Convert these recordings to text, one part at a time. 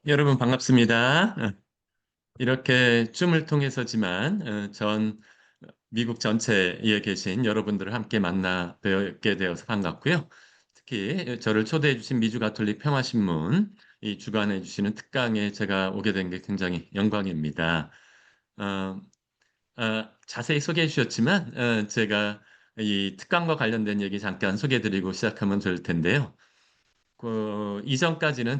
여러분 반갑습니다. 이렇게 줌을 통해서지만 전 미국 전체에 계신 여러분들을 함께 만나 뵙게 되어서 반갑고요. 특히 저를 초대해 주신 미주 가톨릭 평화신문 이 주관해 주시는 특강에 제가 오게 된 게 굉장히 영광입니다. 어, 자세히 소개해 주셨지만 제가 이 특강과 관련된 얘기 잠깐 소개해 드리고 시작하면 될 텐데요. 이전까지는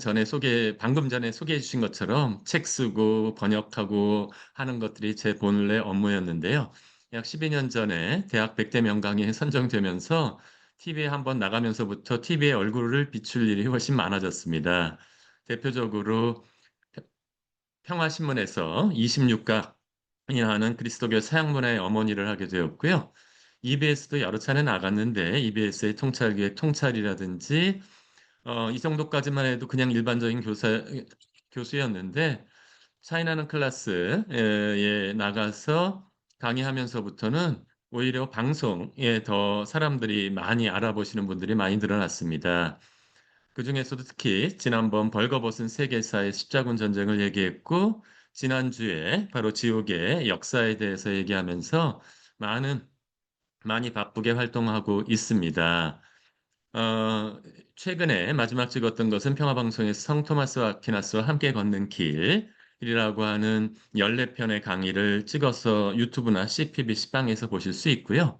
방금 전에 소개해 주신 것처럼 책 쓰고 번역하고 하는 것들이 제 본래 업무였는데요. 약 12년 전에 대학 100대 명강의에 선정되면서 TV에 한번 나가면서부터 TV에 얼굴을 비출 일이 훨씬 많아졌습니다. 대표적으로 평화신문에서 26가 하는 그리스도교 서양문화의 어머니를 하게 되었고요. EBS도 여러 차례 나갔는데 EBS의 통찰교의 통찰이라든지 이 정도까지만 해도 그냥 일반적인 교수였는데, 차이나는 클래스에 나가서 강의하면서부터는 오히려 방송에 더 사람들이 많이 알아보시는 분들이 많이 늘어났습니다. 그중에서도 특히 지난번 벌거벗은 세계사의 십자군 전쟁을 얘기했고, 지난주에 바로 지옥의 역사에 대해서 얘기하면서 많은, 많이 바쁘게 활동하고 있습니다. 어, 최근에 마지막 찍었던 것은 평화방송에서 성 토마스와 아퀴나스와 함께 걷는 길이라고 하는 14편의 강의를 찍어서 유튜브나 CPBC 빵에서 보실 수 있고요.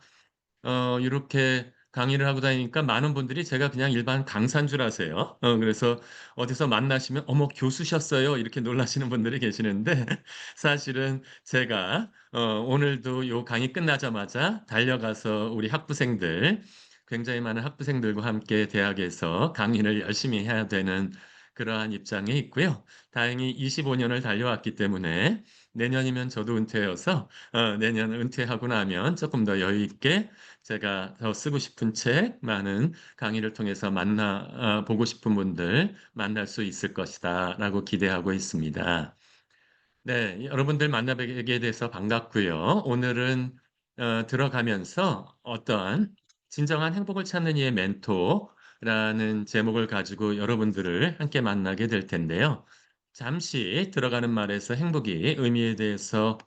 이렇게 강의를 하고 다니니까 많은 분들이 제가 그냥 일반 강사인 줄 아세요. 그래서 어디서 만나시면, 어머, 교수셨어요? 이렇게 놀라시는 분들이 계시는데, 사실은 제가, 오늘도 요 강의 끝나자마자 달려가서 우리 학부생들, 굉장히 많은 학부생들과 함께 대학에서 강의를 열심히 해야 되는 그러한 입장에 있고요. 다행히 25년을 달려왔기 때문에 내년이면 저도 은퇴여서, 내년 은퇴하고 나면 조금 더 여유 있게 제가 더 쓰고 싶은 책, 많은 강의를 통해서 보고 싶은 분들 만날 수 있을 것이다라고 기대하고 있습니다. 네, 여러분들 만나뵙게 돼서 반갑고요. 오늘은 들어가면서 어떠한 진정한 행복을 찾는 이의 멘토라는 제목을 가지고 여러분들을 함께 만나게 될 텐데요. 잠시 들어가는 말에서 행복이 의미에 대해서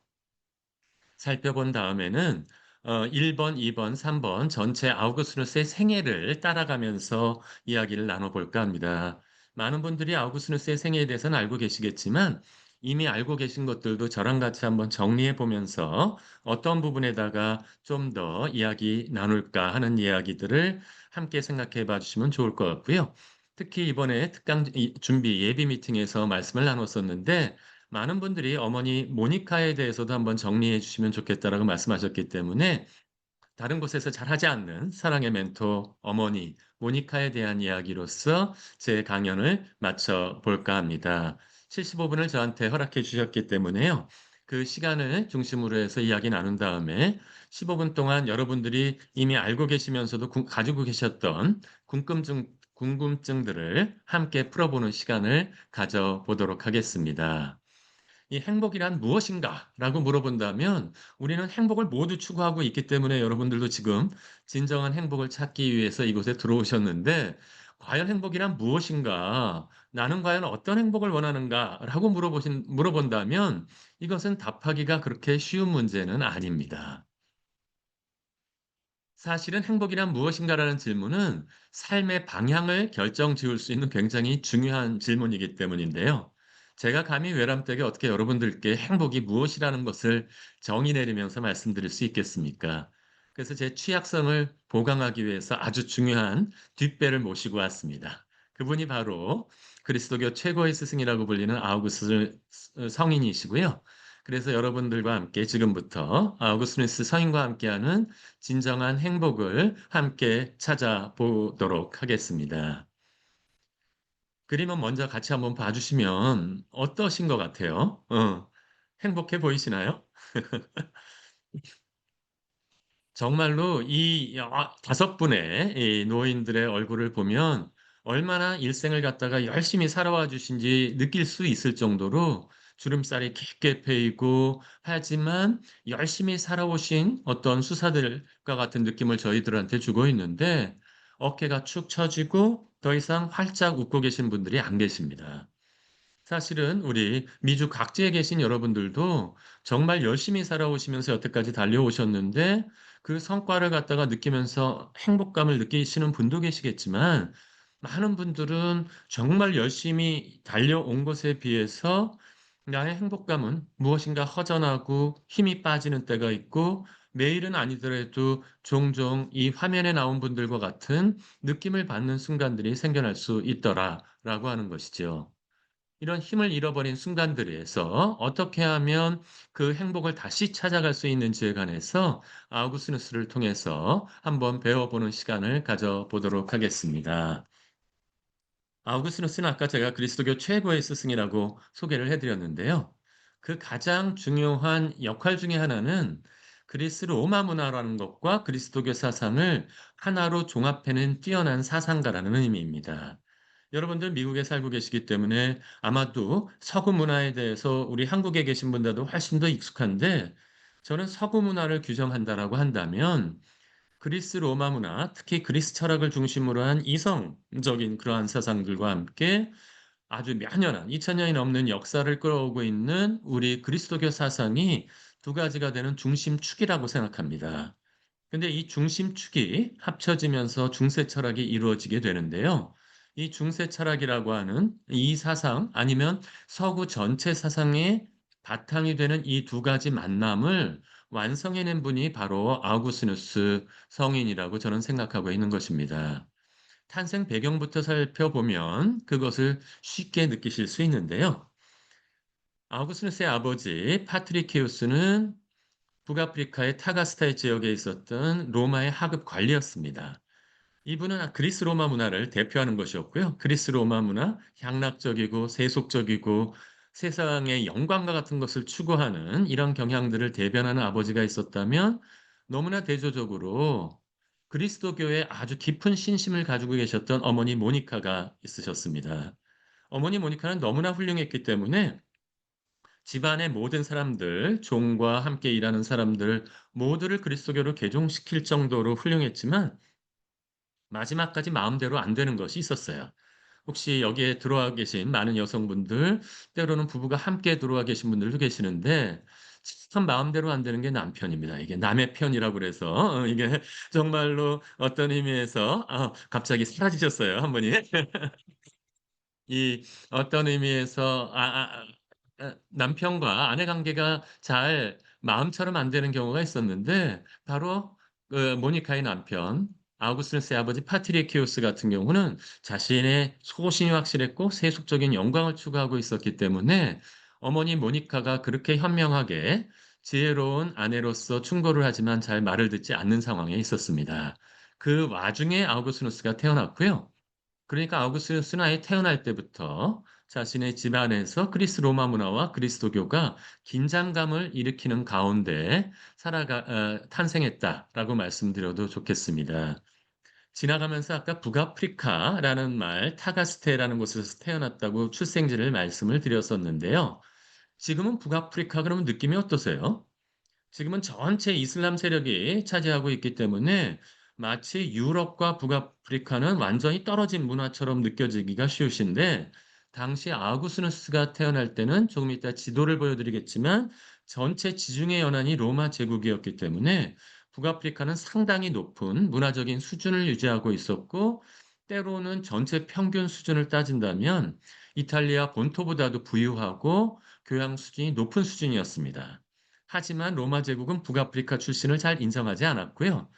살펴본 다음에는 1번, 2번, 3번 전체 아우구스누스의 생애를 따라가면서 이야기를 나눠볼까 합니다. 많은 분들이 아우구스누스의 생애에 대해서는 알고 계시겠지만 이미 알고 계신 것들도 저랑 같이 한번 정리해 보면서 어떤 부분에다가 좀 더 이야기 나눌까 하는 이야기들을 함께 생각해 봐 주시면 좋을 것 같고요. 특히 이번에 특강 준비 예비 미팅에서 말씀을 나눴었는데 많은 분들이 어머니 모니카에 대해서도 한번 정리해 주시면 좋겠다라고 말씀하셨기 때문에 다른 곳에서 잘 하지 않는 사랑의 멘토 어머니 모니카에 대한 이야기로서 제 강연을 마쳐 볼까 합니다. 75분을 저한테 허락해 주셨기 때문에요. 그 시간을 중심으로 해서 이야기 나눈 다음에 15분 동안 여러분들이 이미 알고 계시면서도 가지고 계셨던 궁금증들을 함께 풀어보는 시간을 가져보도록 하겠습니다. 이 행복이란 무엇인가? 라고 물어본다면 우리는 행복을 모두 추구하고 있기 때문에 여러분들도 지금 진정한 행복을 찾기 위해서 이곳에 들어오셨는데 과연 행복이란 무엇인가? 나는 과연 어떤 행복을 원하는가? 라고 물어본다면 이것은 답하기가 그렇게 쉬운 문제는 아닙니다. 사실은 행복이란 무엇인가라는 질문은 삶의 방향을 결정 지을 수 있는 굉장히 중요한 질문이기 때문인데요. 제가 감히 외람되게 어떻게 여러분들께 행복이 무엇이라는 것을 정의 내리면서 말씀드릴 수 있겠습니까? 그래서 제 취약성을 보강하기 위해서 아주 중요한 뒷배를 모시고 왔습니다. 그분이 바로 그리스도교 최고의 스승이라고 불리는 아우구스 성인이시고요. 그래서 여러분들과 함께 지금부터 아우구스누스 성인과 함께하는 진정한 행복을 함께 찾아보도록 하겠습니다. 그림은 먼저 같이 한번 봐주시면 어떠신 것 같아요? 행복해 보이시나요? 정말로 이 다섯 분의 이 노인들의 얼굴을 보면 얼마나 일생을 갖다가 열심히 살아와 주신지 느낄 수 있을 정도로 주름살이 깊게 패이고 하지만 열심히 살아오신 어떤 수사들과 같은 느낌을 저희들한테 주고 있는데 어깨가 축 처지고 더 이상 활짝 웃고 계신 분들이 안 계십니다. 사실은 우리 미주 각지에 계신 여러분들도 정말 열심히 살아오시면서 여태까지 달려오셨는데 그 성과를 갖다가 느끼면서 행복감을 느끼시는 분도 계시겠지만 많은 분들은 정말 열심히 달려온 것에 비해서 나의 행복감은 무엇인가 허전하고 힘이 빠지는 때가 있고 매일은 아니더라도 종종 이 화면에 나온 분들과 같은 느낌을 받는 순간들이 생겨날 수 있더라라고 하는 것이죠. 이런 힘을 잃어버린 순간들에서 어떻게 하면 그 행복을 다시 찾아갈 수 있는지에 관해서 아우구스누스를 통해서 한번 배워보는 시간을 가져보도록 하겠습니다. 아우구스누스는 아까 제가 그리스도교 최고의 스승이라고 소개를 해드렸는데요. 그 가장 중요한 역할 중에 하나는 그리스 로마 문화라는 것과 그리스도교 사상을 하나로 종합해낸 뛰어난 사상가라는 의미입니다. 여러분들 미국에 살고 계시기 때문에 아마도 서구 문화에 대해서 우리 한국에 계신 분들도 훨씬 더 익숙한데 저는 서구 문화를 규정한다라고 한다면 그리스 로마 문화, 특히 그리스 철학을 중심으로 한 이성적인 그러한 사상들과 함께 아주 몇년한 2000년이 넘는 역사를 끌어오고 있는 우리 그리스도교 사상이 두 가지가 되는 중심축이라고 생각합니다. 근데 이 중심축이 합쳐지면서 중세 철학이 이루어지게 되는데요. 이 중세 철학이라고 하는 이 사상 아니면 서구 전체 사상의 바탕이 되는 이 두 가지 만남을 완성해낸 분이 바로 아우구스누스 성인이라고 저는 생각하고 있는 것입니다. 탄생 배경부터 살펴보면 그것을 쉽게 느끼실 수 있는데요. 아우구스누스의 아버지 파트리케우스는 북아프리카의 타가스타이 지역에 있었던 로마의 하급 관리였습니다. 이분은 그리스 로마 문화를 대표하는 것이었고요. 그리스 로마 문화, 향락적이고 세속적이고 세상의 영광과 같은 것을 추구하는 이런 경향들을 대변하는 아버지가 있었다면 너무나 대조적으로 그리스도교에 아주 깊은 신심을 가지고 계셨던 어머니 모니카가 있으셨습니다. 어머니 모니카는 너무나 훌륭했기 때문에 집안의 모든 사람들, 종과 함께 일하는 사람들 모두를 그리스도교로 개종시킬 정도로 훌륭했지만 마지막까지 마음대로 안 되는 것이 있었어요. 혹시 여기에 들어와 계신 많은 여성분들, 때로는 부부가 함께 들어와 계신 분들도 계시는데 참 마음대로 안 되는 게 남편입니다. 이게 남의 편이라고 그래서 이게 정말로 어떤 의미에서 갑자기 사라지셨어요, 한 분이. 이 어떤 의미에서 남편과 아내 관계가 잘 마음처럼 안 되는 경우가 있었는데 바로 그 모니카의 남편 아우구스누스의 아버지 파트리키우스 같은 경우는 자신의 소신이 확실했고 세속적인 영광을 추구하고 있었기 때문에 어머니 모니카가 그렇게 현명하게 지혜로운 아내로서 충고를 하지만 잘 말을 듣지 않는 상황에 있었습니다. 그 와중에 아우구스누스가 태어났고요. 그러니까 아우구스누스는 아예 태어날 때부터 자신의 집안에서 그리스 로마 문화와 그리스도교가 긴장감을 일으키는 가운데 탄생했다라고 말씀드려도 좋겠습니다. 지나가면서 아까 북아프리카라는 말, 타가스테라는 곳에서 태어났다고 출생지를 말씀을 드렸었는데요. 지금은 북아프리카 그러면 느낌이 어떠세요? 지금은 전체 이슬람 세력이 차지하고 있기 때문에 마치 유럽과 북아프리카는 완전히 떨어진 문화처럼 느껴지기가 쉬우신데 당시 아우구스누스가 태어날 때는 조금 이따 지도를 보여드리겠지만 전체 지중해 연안이 로마 제국이었기 때문에 북아프리카는 상당히 높은 문화적인 수준을 유지하고 있었고 때로는 전체 평균 수준을 따진다면 이탈리아 본토보다도 부유하고 교양 수준이 높은 수준이었습니다. 하지만 로마 제국은 북아프리카 출신을 잘 인정하지 않았고요.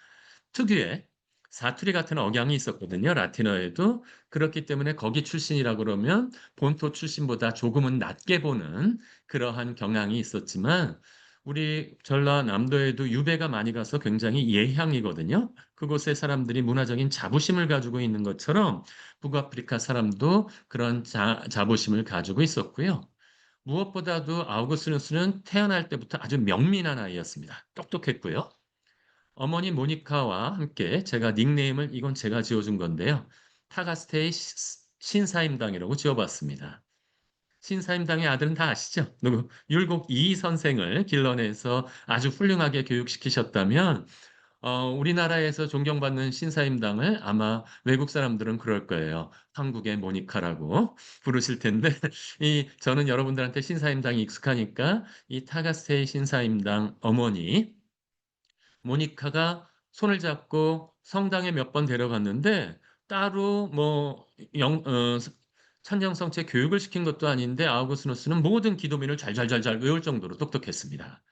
특유의 사투리 같은 억양이 있었거든요. 라틴어에도. 그렇기 때문에 거기 출신이라 그러면 본토 출신보다 조금은 낮게 보는 그러한 경향이 있었지만 우리 전라남도에도 유배가 많이 가서 굉장히 예향이거든요. 그곳의 사람들이 문화적인 자부심을 가지고 있는 것처럼 북아프리카 사람도 그런 자부심을 가지고 있었고요. 무엇보다도 아우구스누스는 태어날 때부터 아주 명민한 아이였습니다. 똑똑했고요. 어머니 모니카와 함께 제가 닉네임을 이건 제가 지어준 건데요. 타가스테의 신사임당이라고 지어봤습니다. 신사임당의 아들은 다 아시죠? 율곡 이 선생을 길러내서 아주 훌륭하게 교육시키셨다면 우리나라에서 존경받는 신사임당을 아마 외국 사람들은 그럴 거예요. 한국의 모니카라고 부르실 텐데, 저는 여러분들한테 신사임당이 익숙하니까 이 타가스테이 신사임당 어머니, 모니카가 손을 잡고 성당에 몇 번 데려갔는데 따로 뭐 천정성체 교육을 시킨 것도 아닌데 아우구스누스는 모든 기도문을 잘잘잘잘 외울 정도로 똑똑했습니다.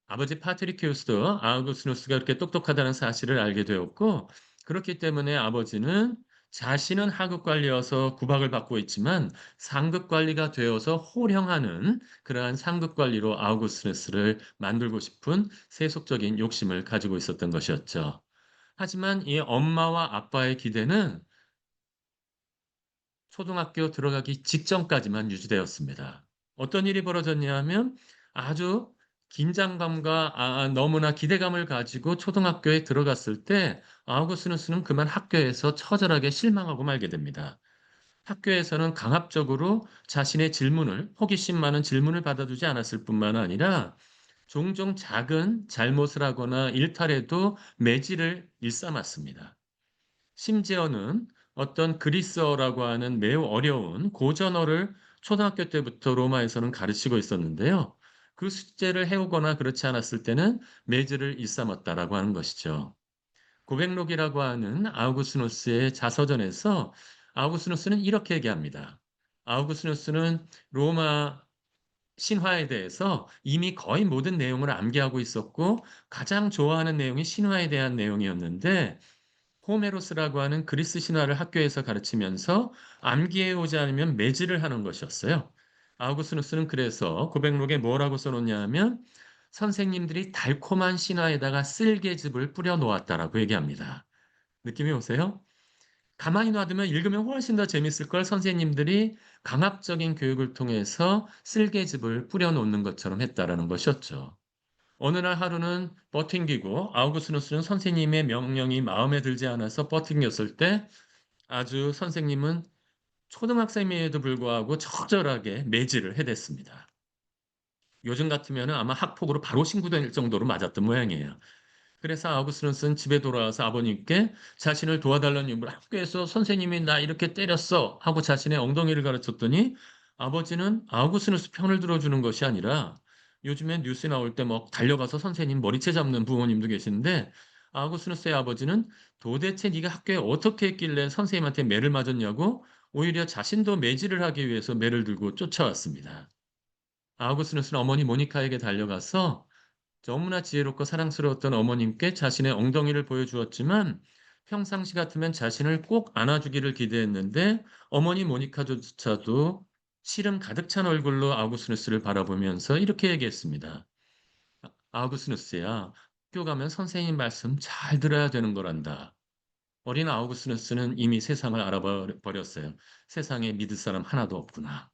아버지 파트리키우스도 아우구스누스가 그렇게 똑똑하다는 사실을 알게 되었고 그렇기 때문에 아버지는 자신은 하급 관리여서 구박을 받고 있지만 상급 관리가 되어서 호령하는 그러한 상급 관리로 아우구스누스를 만들고 싶은 세속적인 욕심을 가지고 있었던 것이었죠. 하지만 이 엄마와 아빠의 기대는 초등학교 들어가기 직전까지만 유지되었습니다. 어떤 일이 벌어졌냐 하면 아주 긴장감과 너무나 기대감을 가지고 초등학교에 들어갔을 때 아우구스누스는 그만 학교에서 처절하게 실망하고 말게 됩니다. 학교에서는 강압적으로 자신의 질문을, 호기심 많은 질문을 받아주지 않았을 뿐만 아니라 종종 작은 잘못을 하거나 일탈에도 매질을 일삼았습니다. 심지어는 어떤 그리스어라고 하는 매우 어려운 고전어를 초등학교 때부터 로마에서는 가르치고 있었는데요. 그 숙제를 해오거나 그렇지 않았을 때는 매질을 일삼았다라고 하는 것이죠. 고백록이라고 하는 아우구스누스의 자서전에서 아우구스누스는 이렇게 얘기합니다. 아우구스누스는 로마 신화에 대해서 이미 거의 모든 내용을 암기하고 있었고 가장 좋아하는 내용이 신화에 대한 내용이었는데 호메로스라고 하는 그리스 신화를 학교에서 가르치면서 암기해 오지 않으면 매질을 하는 것이었어요. 아우구스누스는 그래서 고백록에 뭐라고 써놓냐 하면 선생님들이 달콤한 신화에다가 쓸개즙을 뿌려 놓았다라고 얘기합니다. 느낌이 오세요? 가만히 놔두면 읽으면 훨씬 더 재밌을 걸 선생님들이 강압적인 교육을 통해서 쓸개즙을 뿌려 놓는 것처럼 했다라는 것이었죠. 어느 날 하루는 버팅기고 아우구스누스는 선생님의 명령이 마음에 들지 않아서 버팅겼을 때 아주 선생님은 초등학생임에도 불구하고 처절하게 매질을 해댔습니다. 요즘 같으면 아마 학폭으로 바로 신고될 정도로 맞았던 모양이에요. 그래서 아우구스누스는 집에 돌아와서 아버님께 자신을 도와달라는 이유로 학교에서 선생님이 나 이렇게 때렸어 하고 자신의 엉덩이를 가르쳤더니 아버지는 아우구스누스 편을 들어주는 것이 아니라 요즘에 뉴스에 나올 때 뭐 달려가서 선생님 머리채 잡는 부모님도 계시는데 아우구스누스의 아버지는 도대체 네가 학교에 어떻게 했길래 선생님한테 매를 맞았냐고 오히려 자신도 매질을 하기 위해서 매를 들고 쫓아왔습니다. 아우구스누스는 어머니 모니카에게 달려가서 너무나 지혜롭고 사랑스러웠던 어머님께 자신의 엉덩이를 보여주었지만 평상시 같으면 자신을 꼭 안아주기를 기대했는데 어머니 모니카조차도 시름 가득 찬 얼굴로 아우구스누스를 바라보면서 이렇게 얘기했습니다. 아우구스누스야, 학교 가면 선생님 말씀 잘 들어야 되는 거란다. 어린 아우구스누스는 이미 세상을 알아버렸어요. 세상에 믿을 사람 하나도 없구나.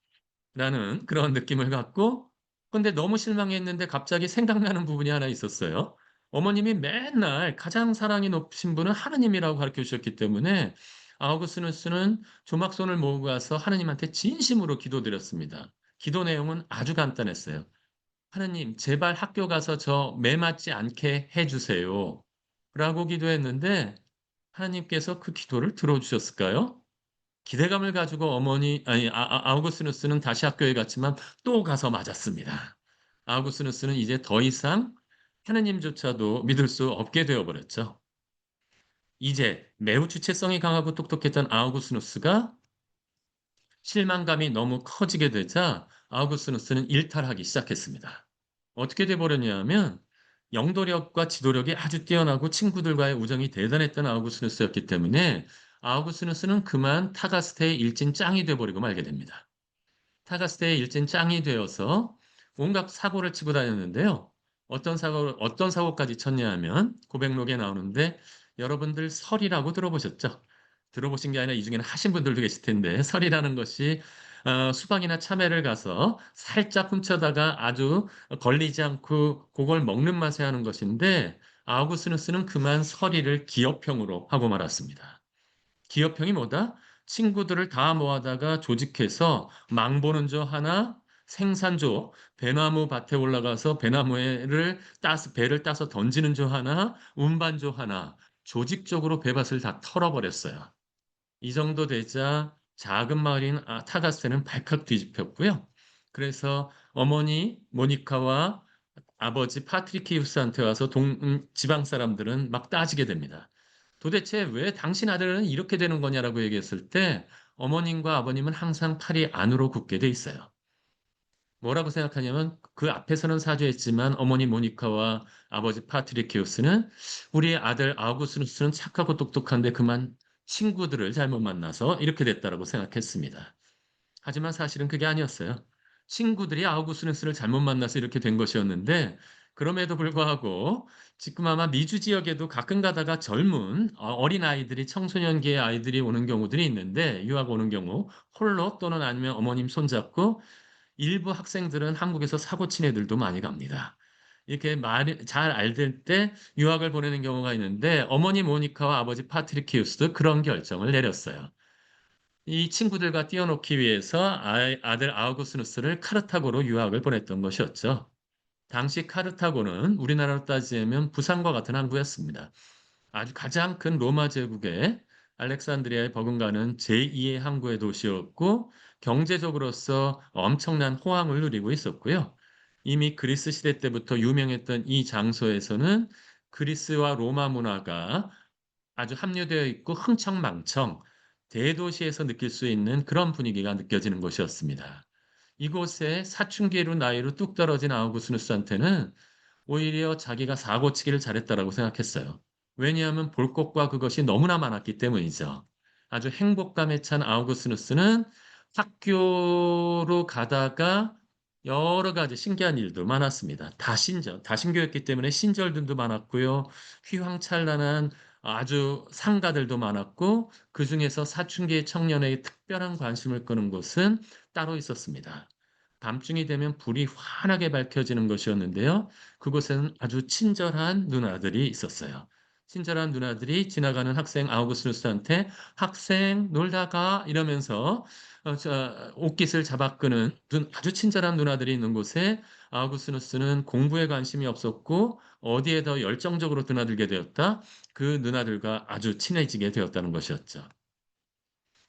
라는 그런 느낌을 갖고 근데 너무 실망했는데 갑자기 생각나는 부분이 하나 있었어요. 어머님이 맨날 가장 사랑이 높으신 분은 하느님이라고 가르쳐 주셨기 때문에 아우구스누스는 조막손을 모으고 가서 하느님한테 진심으로 기도드렸습니다. 기도 내용은 아주 간단했어요. 하느님, 제발 학교 가서 저 매 맞지 않게 해주세요. 라고 기도했는데 하느님께서 그 기도를 들어주셨을까요? 기대감을 가지고 아우구스누스는 다시 학교에 갔지만 또 가서 맞았습니다. 아우구스누스는 이제 더 이상 하느님조차도 믿을 수 없게 되어버렸죠. 이제 매우 주체성이 강하고 똑똑했던 아우구스누스가 실망감이 너무 커지게 되자 아우구스누스는 일탈하기 시작했습니다. 어떻게 돼버렸냐 하면 영도력과 지도력이 아주 뛰어나고 친구들과의 우정이 대단했던 아우구스누스였기 때문에 아우구스누스는 그만 타가스테의 일진 짱이 돼버리고 말게 됩니다. 타가스테의 일진 짱이 되어서 온갖 사고를 치고 다녔는데요. 어떤 사고까지 쳤냐 하면 고백록에 나오는데 여러분들 설이라고 들어보셨죠? 들어보신 게 아니라 이 중에는 하신 분들도 계실 텐데 설이라는 것이 수박이나 참외를 가서 살짝 훔쳐다가 아주 걸리지 않고 그걸 먹는 맛에 하는 것인데 아우구스누스는 그만 설이를 기업형으로 하고 말았습니다. 기업형이 뭐다? 친구들을 다 모아다가 조직해서 망보는 저 하나, 생산조, 배나무 밭에 올라가서 배나무를 따서 배를 따서 던지는 조 하나, 운반조 하나, 조직적으로 배밭을 다 털어버렸어요. 이 정도 되자 작은 마을인 타가스는 발칵 뒤집혔고요. 그래서 어머니 모니카와 아버지 파트리키우스한테 와서 지방 사람들은 막 따지게 됩니다. 도대체 왜 당신 아들은 이렇게 되는 거냐라고 얘기했을 때 어머님과 아버님은 항상 팔이 안으로 굽게 돼 있어요. 뭐라고 생각하냐면 그 앞에서는 사죄했지만 어머니 모니카와 아버지 파트리키우스는 우리 아들 아우구스누스는 착하고 똑똑한데 그만 친구들을 잘못 만나서 이렇게 됐다라고 생각했습니다. 하지만 사실은 그게 아니었어요. 친구들이 아우구스누스를 잘못 만나서 이렇게 된 것이었는데 그럼에도 불구하고 지금 아마 미주 지역에도 가끔 가다가 젊은 어린 아이들이 청소년기의 아이들이 오는 경우들이 있는데 유학 오는 경우 홀로 또는 아니면 어머님 손잡고 일부 학생들은 한국에서 사고 친 애들도 많이 갑니다. 이렇게 말 잘 알될 때 유학을 보내는 경우가 있는데 어머니 모니카와 아버지 파트리키우스도 그런 결정을 내렸어요. 이 친구들과 뛰어놓기 위해서 아들 아우구스누스를 카르타고로 유학을 보냈던 것이었죠. 당시 카르타고는 우리나라로 따지면 부산과 같은 항구였습니다. 아주 가장 큰 로마 제국의 알렉산드리아에 버금가는 제2의 항구의 도시였고 경제적으로서 엄청난 호황을 누리고 있었고요. 이미 그리스 시대 때부터 유명했던 이 장소에서는 그리스와 로마 문화가 아주 함유되어 있고 흥청망청 대도시에서 느낄 수 있는 그런 분위기가 느껴지는 곳이었습니다. 이곳에 사춘기로 나이로 뚝 떨어진 아우구스누스한테는 오히려 자기가 사고치기를 잘했다라고 생각했어요. 왜냐하면 볼 것과 그것이 너무나 많았기 때문이죠. 아주 행복감에 찬 아우구스누스는 학교로 가다가 여러 가지 신기한 일도 많았습니다. 다신교였기 때문에 신절들도 많았고요. 휘황찬란한 아주 상가들도 많았고, 그 중에서 사춘기 청년의 특별한 관심을 끄는 곳은 따로 있었습니다. 밤중이 되면 불이 환하게 밝혀지는 것이었는데요. 그곳에는 아주 친절한 누나들이 있었어요. 친절한 누나들이 지나가는 학생 아우구스누스한테 학생 놀다가 이러면서 옷깃을 잡아 끄는 아주 친절한 누나들이 있는 곳에 아우구스누스는 공부에 관심이 없었고 어디에 더 열정적으로 드나들게 되었다. 그 누나들과 아주 친해지게 되었다는 것이었죠.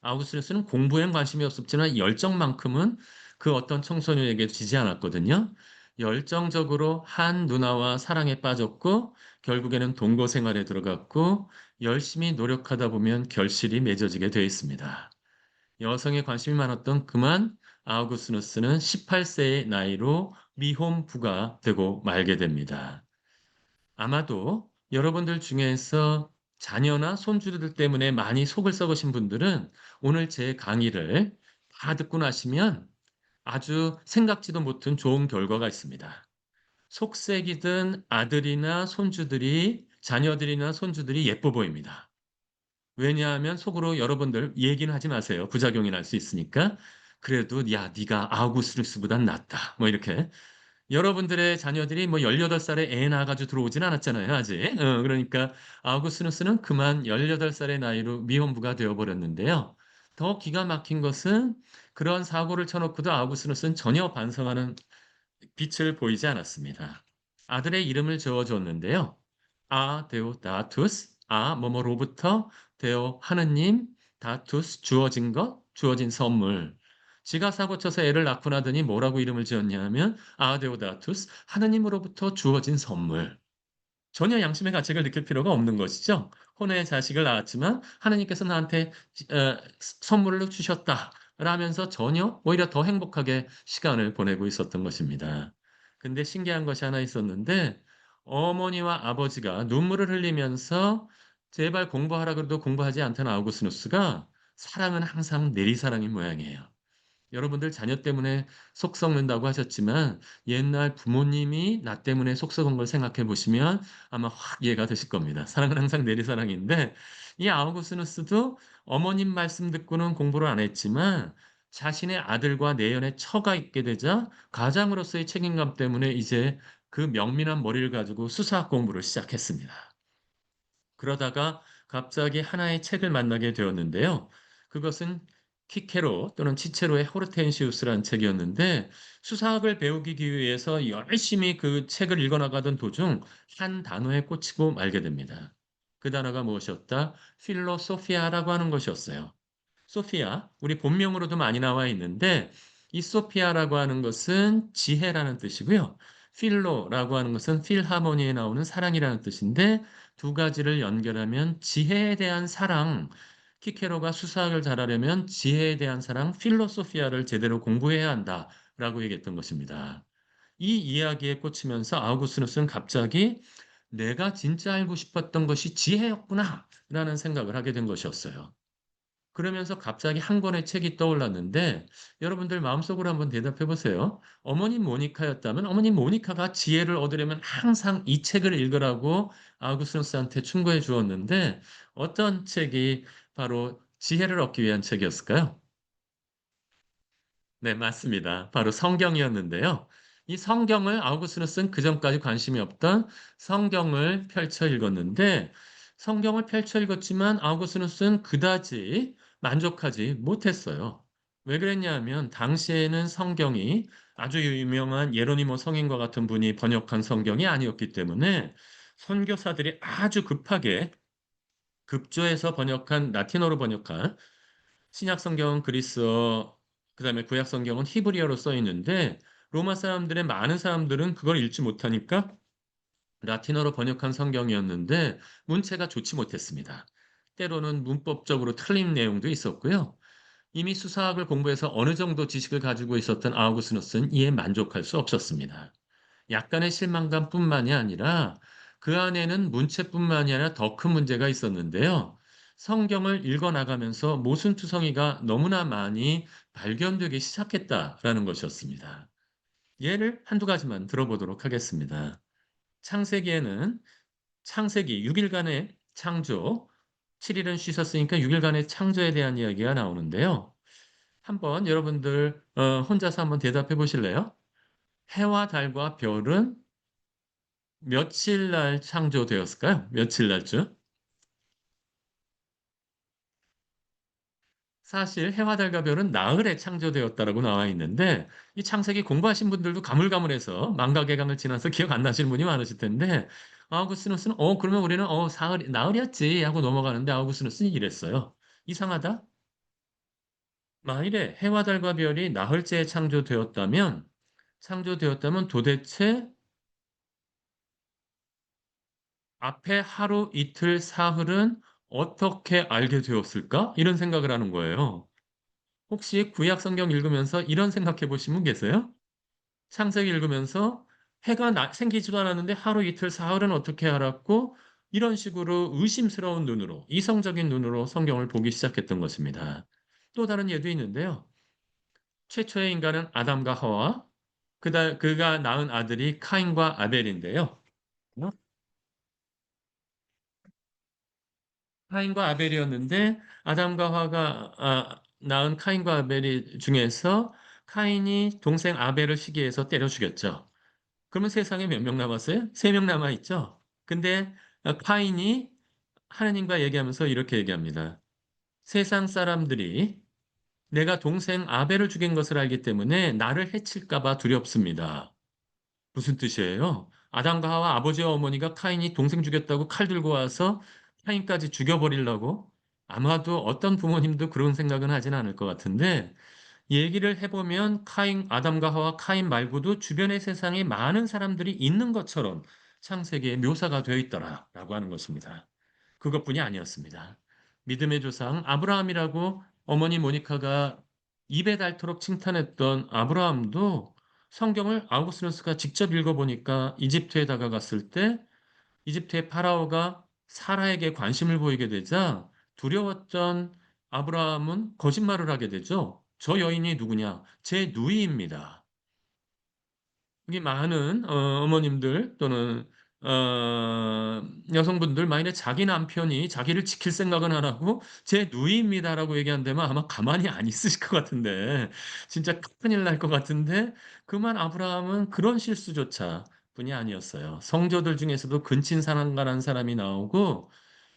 아우구스누스는 공부엔 관심이 없었지만 열정만큼은 그 어떤 청소년에게 지지 않았거든요. 열정적으로 한 누나와 사랑에 빠졌고 결국에는 동거 생활에 들어갔고 열심히 노력하다 보면 결실이 맺어지게 되어 있습니다. 여성에 관심이 많았던 그만 아우구스누스는 18세의 나이로 미혼부가 되고 말게 됩니다. 아마도 여러분들 중에서 자녀나 손주들 때문에 많이 속을 썩으신 분들은 오늘 제 강의를 다 듣고 나시면 아주 생각지도 못한 좋은 결과가 있습니다. 속색이든 아들이나 손주들이, 자녀들이나 손주들이 예뻐 보입니다. 왜냐하면 속으로 여러분들 얘기는 하지 마세요. 부작용이 날 수 있으니까. 그래도 야, 네가 아우구스누스보단 낫다. 뭐 이렇게. 여러분들의 자녀들이 뭐 18살에 애 낳아가지고 들어오진 않았잖아요, 아직. 그러니까 아우구스누스는 그만 18살의 나이로 미혼부가 되어버렸는데요. 더 기가 막힌 것은 그런 사고를 쳐놓고도 아우구스누스는 전혀 반성하는 빛을 보이지 않았습니다. 아들의 이름을 지어줬는데요. 데오다투스, 뭐뭐로부터, 데오 하느님, 다투스 주어진 것, 주어진 선물. 지가 사고 쳐서 애를 낳고 나더니 뭐라고 이름을 지었냐면 데오다투스, 하느님으로부터 주어진 선물. 전혀 양심의 가책을 느낄 필요가 없는 것이죠. 혼의 자식을 낳았지만 하나님께서 나한테 선물로 주셨다. 라면서 전혀 오히려 더 행복하게 시간을 보내고 있었던 것입니다. 근데 신기한 것이 하나 있었는데 어머니와 아버지가 눈물을 흘리면서 제발 공부하라 그래도 공부하지 않던 아우구스누스가 사랑은 항상 내리사랑인 모양이에요. 여러분들 자녀 때문에 속 썩는다고 하셨지만 옛날 부모님이 나 때문에 속 썩은 걸 생각해 보시면 아마 확 이해가 되실 겁니다. 사랑은 항상 내리사랑인데 이 아우구스누스도 어머님 말씀 듣고는 공부를 안 했지만 자신의 아들과 내연의 처가 있게 되자 가장으로서의 책임감 때문에 이제 그 명민한 머리를 가지고 수사학 공부를 시작했습니다. 그러다가 갑자기 하나의 책을 만나게 되었는데요. 그것은 키케로 또는 치체로의 호르텐시우스라는 책이었는데 수사학을 배우기 위해서 열심히 그 책을 읽어나가던 도중 한 단어에 꽂히고 말게 됩니다. 그 단어가 무엇이었다? 필로소피아라고 하는 것이었어요. 소피아, 우리 본명으로도 많이 나와 있는데 이 소피아라고 하는 것은 지혜라는 뜻이고요. 필로라고 하는 것은 필하모니에 나오는 사랑이라는 뜻인데 두 가지를 연결하면 지혜에 대한 사랑, 키케로가 수사학을 잘하려면 지혜에 대한 사랑, 필로소피아를 제대로 공부해야 한다라고 얘기했던 것입니다. 이 이야기에 꽂히면서 아우구스누스는 갑자기 내가 진짜 알고 싶었던 것이 지혜였구나 라는 생각을 하게 된 것이었어요. 그러면서 갑자기 한 권의 책이 떠올랐는데 여러분들 마음속으로 한번 대답해 보세요. 어머님 모니카였다면 어머님 모니카가 지혜를 얻으려면 항상 이 책을 읽으라고 아우구스누스한테 충고해 주었는데 어떤 책이 바로 지혜를 얻기 위한 책이었을까요? 네, 맞습니다. 바로 성경이었는데요. 이 성경을 아우구스누스는 그전까지 관심이 없던 성경을 펼쳐 읽었는데 성경을 펼쳐 읽었지만 아우구스누스는 그다지 만족하지 못했어요. 왜 그랬냐면 당시에는 성경이 아주 유명한 예로니모 성인과 같은 분이 번역한 성경이 아니었기 때문에 선교사들이 아주 급하게 급조해서 번역한 라틴어로 번역한 신약 성경은 그리스어, 그다음에 구약 성경은 히브리어로 써 있는데 로마 사람들의 많은 사람들은 그걸 읽지 못하니까 라틴어로 번역한 성경이었는데 문체가 좋지 못했습니다. 때로는 문법적으로 틀린 내용도 있었고요. 이미 수사학을 공부해서 어느 정도 지식을 가지고 있었던 아우구스누스는 이에 만족할 수 없었습니다. 약간의 실망감뿐만이 아니라 그 안에는 문체뿐만이 아니라 더 큰 문제가 있었는데요. 성경을 읽어 나가면서 모순투성이가 너무나 많이 발견되기 시작했다라는 것이었습니다. 예를 한두 가지만 들어보도록 하겠습니다. 창세기에는 창세기 6일간의 창조, 7일은 쉬셨으니까 6일간의 창조에 대한 이야기가 나오는데요. 한번 여러분들 혼자서 한번 대답해 보실래요? 해와 달과 별은 며칠 날 창조되었을까요? 며칠 날쯤? 사실 해와 달과 별은 나흘에 창조되었다라고 나와 있는데 이 창세기 공부하신 분들도 가물가물해서 망각의강을 지나서 기억 안 나시는 분이 많으실 텐데 아우구스누스는 그러면 우리는 사흘 나흘이었지 하고 넘어가는데 아우구스누스는 이랬어요. 이상하다. 만일에 해와 달과 별이 나흘째에 창조되었다면 도대체 앞에 하루, 이틀, 사흘은 어떻게 알게 되었을까? 이런 생각을 하는 거예요. 혹시 구약 성경 읽으면서 이런 생각해 보신 분 계세요? 창세기 읽으면서 해가 생기지도 않았는데 하루, 이틀, 사흘은 어떻게 알았고 이런 식으로 의심스러운 눈으로, 이성적인 눈으로 성경을 보기 시작했던 것입니다. 또 다른 예도 있는데요. 최초의 인간은 아담과 하와, 그가 낳은 아들이 카인과 아벨인데요. 카인과 아벨이었는데 아담과 화가 낳은 카인과 아벨이 중에서 카인이 동생 아벨을 시기해서 때려 죽였죠. 그러면 세상에 몇 명 남았어요? 세 명 남아 있죠. 근데 카인이 하나님과 얘기하면서 이렇게 얘기합니다. 세상 사람들이 내가 동생 아벨을 죽인 것을 알기 때문에 나를 해칠까 봐 두렵습니다. 무슨 뜻이에요? 아담과 하와 아버지와 어머니가 카인이 동생 죽였다고 칼 들고 와서 카인까지 죽여버리려고? 아마도 어떤 부모님도 그런 생각은 하진 않을 것 같은데, 얘기를 해보면 아담과 하와 카인 말고도 주변의 세상에 많은 사람들이 있는 것처럼 창세기에 묘사가 되어 있더라라고 하는 것입니다. 그것뿐이 아니었습니다. 믿음의 조상 아브라함이라고 어머니 모니카가 입에 닳도록 칭찬했던 아브라함도 성경을 아우구스누스가 직접 읽어보니까 이집트에 다가갔을 때 이집트의 파라오가 사라에게 관심을 보이게 되자 두려웠던 아브라함은 거짓말을 하게 되죠. 저 여인이 누구냐? 제 누이입니다. 여기 많은 어머님들 또는 여성분들 만일에 자기 남편이 자기를 지킬 생각은 안 하고 제 누이입니다라고 얘기한다면 아마 가만히 안 있으실 것 같은데 진짜 큰일 날 것 같은데 그만 아브라함은 그런 실수조차 뿐이 아니었어요. 성조들 중에서도 근친사랑가라는 사람이 나오고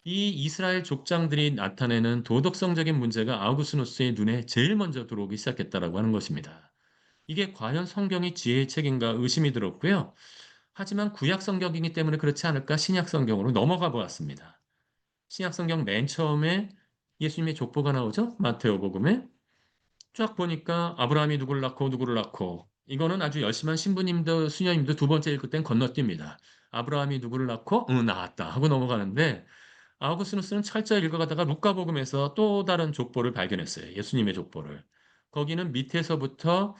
이 이스라엘 족장들이 나타내는 도덕성적인 문제가 아우구스누스의 눈에 제일 먼저 들어오기 시작했다라고 하는 것입니다. 이게 과연 성경이 지혜의 책인가 의심이 들었고요. 하지만 구약 성경이기 때문에 그렇지 않을까 신약 성경으로 넘어가 보았습니다. 신약 성경 맨 처음에 예수님의 족보가 나오죠? 마테오복음에. 쫙 보니까 아브라함이 누구를 낳고 누구를 낳고 이거는 아주 열심한 신부님도 수녀님도 두 번째 읽을 땐 건너뜁니다. 아브라함이 누구를 낳고 응 낳았다 하고 넘어가는데 아우구스누스는 철저히 읽어가다가 루카복음에서 또 다른 족보를 발견했어요. 예수님의 족보를. 거기는 밑에서부터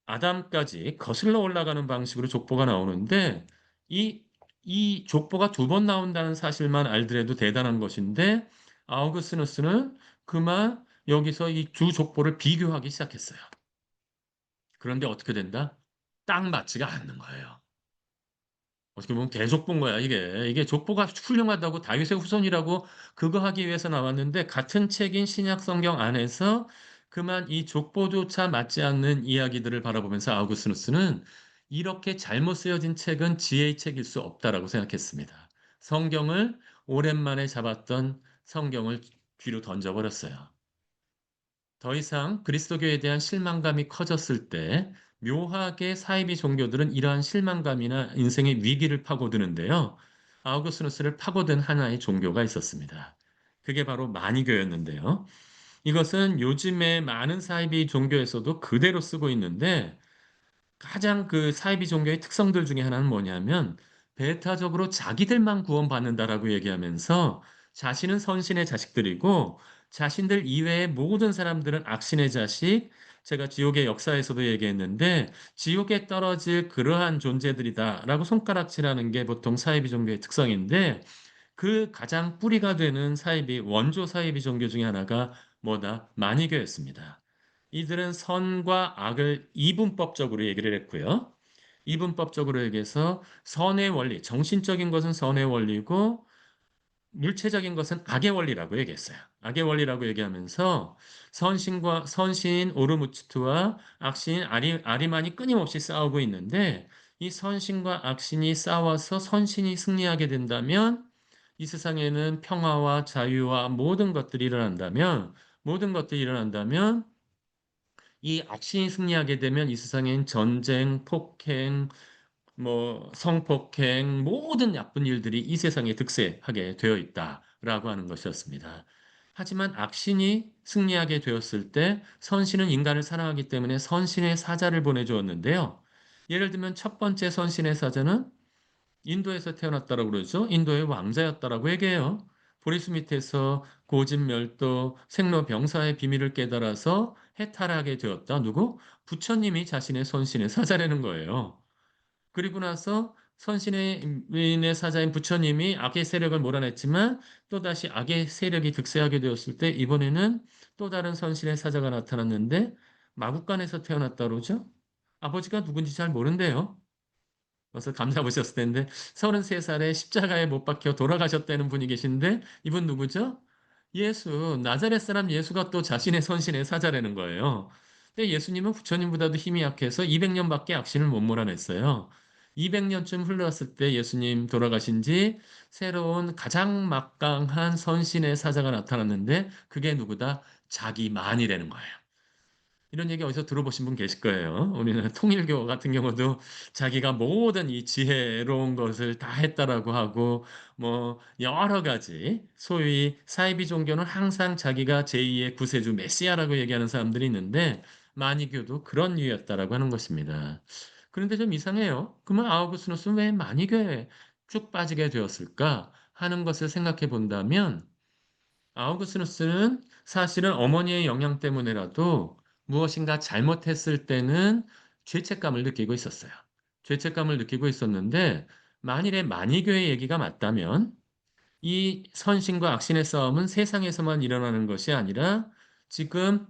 아담까지 거슬러 올라가는 방식으로 족보가 나오는데 이, 이 족보가 두 번 나온다는 사실만 알더라도 대단한 것인데 아우구스누스는 그만 여기서 이 두 족보를 비교하기 시작했어요. 그런데 어떻게 된다? 딱 맞지가 않는 거예요. 어떻게 보면 계속 본 거야, 이게. 이게 족보가 훌륭하다고 다윗의 후손이라고 그거 하기 위해서 나왔는데 같은 책인 신약 성경 안에서 그만 이 족보조차 맞지 않는 이야기들을 바라보면서 아우구스누스는 이렇게 잘못 쓰여진 책은 지혜의 책일 수 없다라고 생각했습니다. 성경을 오랜만에 잡았던 성경을 뒤로 던져버렸어요. 더 이상 그리스도교에 대한 실망감이 커졌을 때 묘하게 사이비 종교들은 이러한 실망감이나 인생의 위기를 파고드는데요. 아우구스누스를 파고든 하나의 종교가 있었습니다. 그게 바로 마니교였는데요. 이것은 요즘에 많은 사이비 종교에서도 그대로 쓰고 있는데 가장 그 사이비 종교의 특성들 중에 하나는 뭐냐면 배타적으로 자기들만 구원받는다라고 얘기하면서 자신은 선신의 자식들이고 자신들 이외의 모든 사람들은 악신의 자식, 제가 지옥의 역사에서도 얘기했는데 지옥에 떨어질 그러한 존재들이다라고 손가락질하는 게 보통 사이비 종교의 특성인데 그 가장 뿌리가 되는 사이비, 원조 사이비 종교 중에 하나가 뭐다? 마니교였습니다. 이들은 선과 악을 이분법적으로 얘기를 했고요. 이분법적으로 얘기해서 선의 원리, 정신적인 것은 선의 원리고 물체적인 것은 악의 원리라고 얘기했어요. 악의 원리라고 얘기하면서 선신 오르무치트와 악신 아리만이 끊임없이 싸우고 있는데 이 선신과 악신이 싸워서 선신이 승리하게 된다면 이 세상에는 평화와 자유와 모든 것들이 일어난다면 이 악신이 승리하게 되면 이 세상엔 전쟁, 폭행, 뭐 성폭행 모든 나쁜 일들이 이 세상에 득세하게 되어 있다라고 하는 것이었습니다. 하지만 악신이 승리하게 되었을 때 선신은 인간을 사랑하기 때문에 선신의 사자를 보내주었는데요. 예를 들면 첫 번째 선신의 사자는 인도에서 태어났다라고 그러죠. 인도의 왕자였다라고 얘기해요. 보리수 밑에서 고진멸도 생로병사의 비밀을 깨달아서 해탈하게 되었다. 누구? 부처님이 자신의 선신의 사자라는 거예요. 그리고 나서 선신의 사자인 부처님이 악의 세력을 몰아냈지만 또다시 악의 세력이 득세하게 되었을 때 이번에는 또 다른 선신의 사자가 나타났는데 마국간에서 태어났다 그러죠. 아버지가 누군지 잘 모른대요. 그래서 감사보셨을 텐데 33살에 십자가에 못 박혀 돌아가셨다는 분이 계신데 이분 누구죠? 예수, 나자렛 사람 예수가 또 자신의 선신의 사자라는 거예요. 근데 예수님은 부처님보다도 힘이 약해서 200년밖에 악신을 못 몰아냈어요. 200년쯤 흘렀을 때 예수님 돌아가신 지 새로운 가장 막강한 선신의 사자가 나타났는데 그게 누구다? 자기만이라는 거예요. 이런 얘기 어디서 들어보신 분 계실 거예요. 우리는 통일교 같은 경우도 자기가 모든 이 지혜로운 것을 다 했다라고 하고, 뭐, 여러 가지, 소위 사이비 종교는 항상 자기가 제2의 구세주 메시아라고 얘기하는 사람들이 있는데, 마니교도 그런 류였다라고 하는 것입니다. 그런데 좀 이상해요. 그러면 아우구스누스는 왜 마니교에 쭉 빠지게 되었을까 하는 것을 생각해 본다면, 아우구스누스는 사실은 어머니의 영향 때문에라도 무엇인가 잘못했을 때는 죄책감을 느끼고 있었어요. 죄책감을 느끼고 있었는데 만일에 만이교의 얘기가 맞다면 이 선신과 악신의 싸움은 세상에서만 일어나는 것이 아니라 지금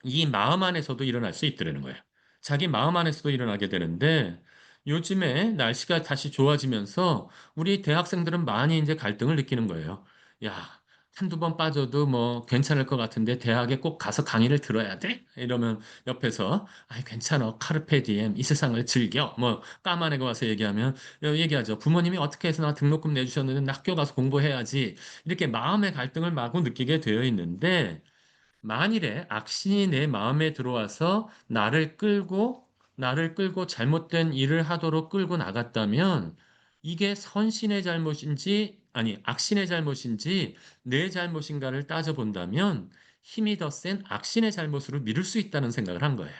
이 마음 안에서도 일어날 수 있더라는 거예요. 자기 마음 안에서도 일어나게 되는데 요즘에 날씨가 다시 좋아지면서 우리 대학생들은 많이 이제 갈등을 느끼는 거예요. 야, 한두 번 빠져도 뭐 괜찮을 것 같은데 대학에 꼭 가서 강의를 들어야 돼? 이러면 옆에서 아이 괜찮아 카르페 디엠 이 세상을 즐겨 뭐 까만애가 와서 얘기하면 얘기하죠. 부모님이 어떻게 해서 나 등록금 내주셨는데 나 학교 가서 공부해야지 이렇게 마음의 갈등을 마구 느끼게 되어 있는데 만일에 악신이 내 마음에 들어와서 나를 끌고 잘못된 일을 하도록 끌고 나갔다면 이게 선신의 잘못인지, 아니, 악신의 잘못인지 내 잘못인가를 따져본다면 힘이 더 센 악신의 잘못으로 미룰 수 있다는 생각을 한 거예요.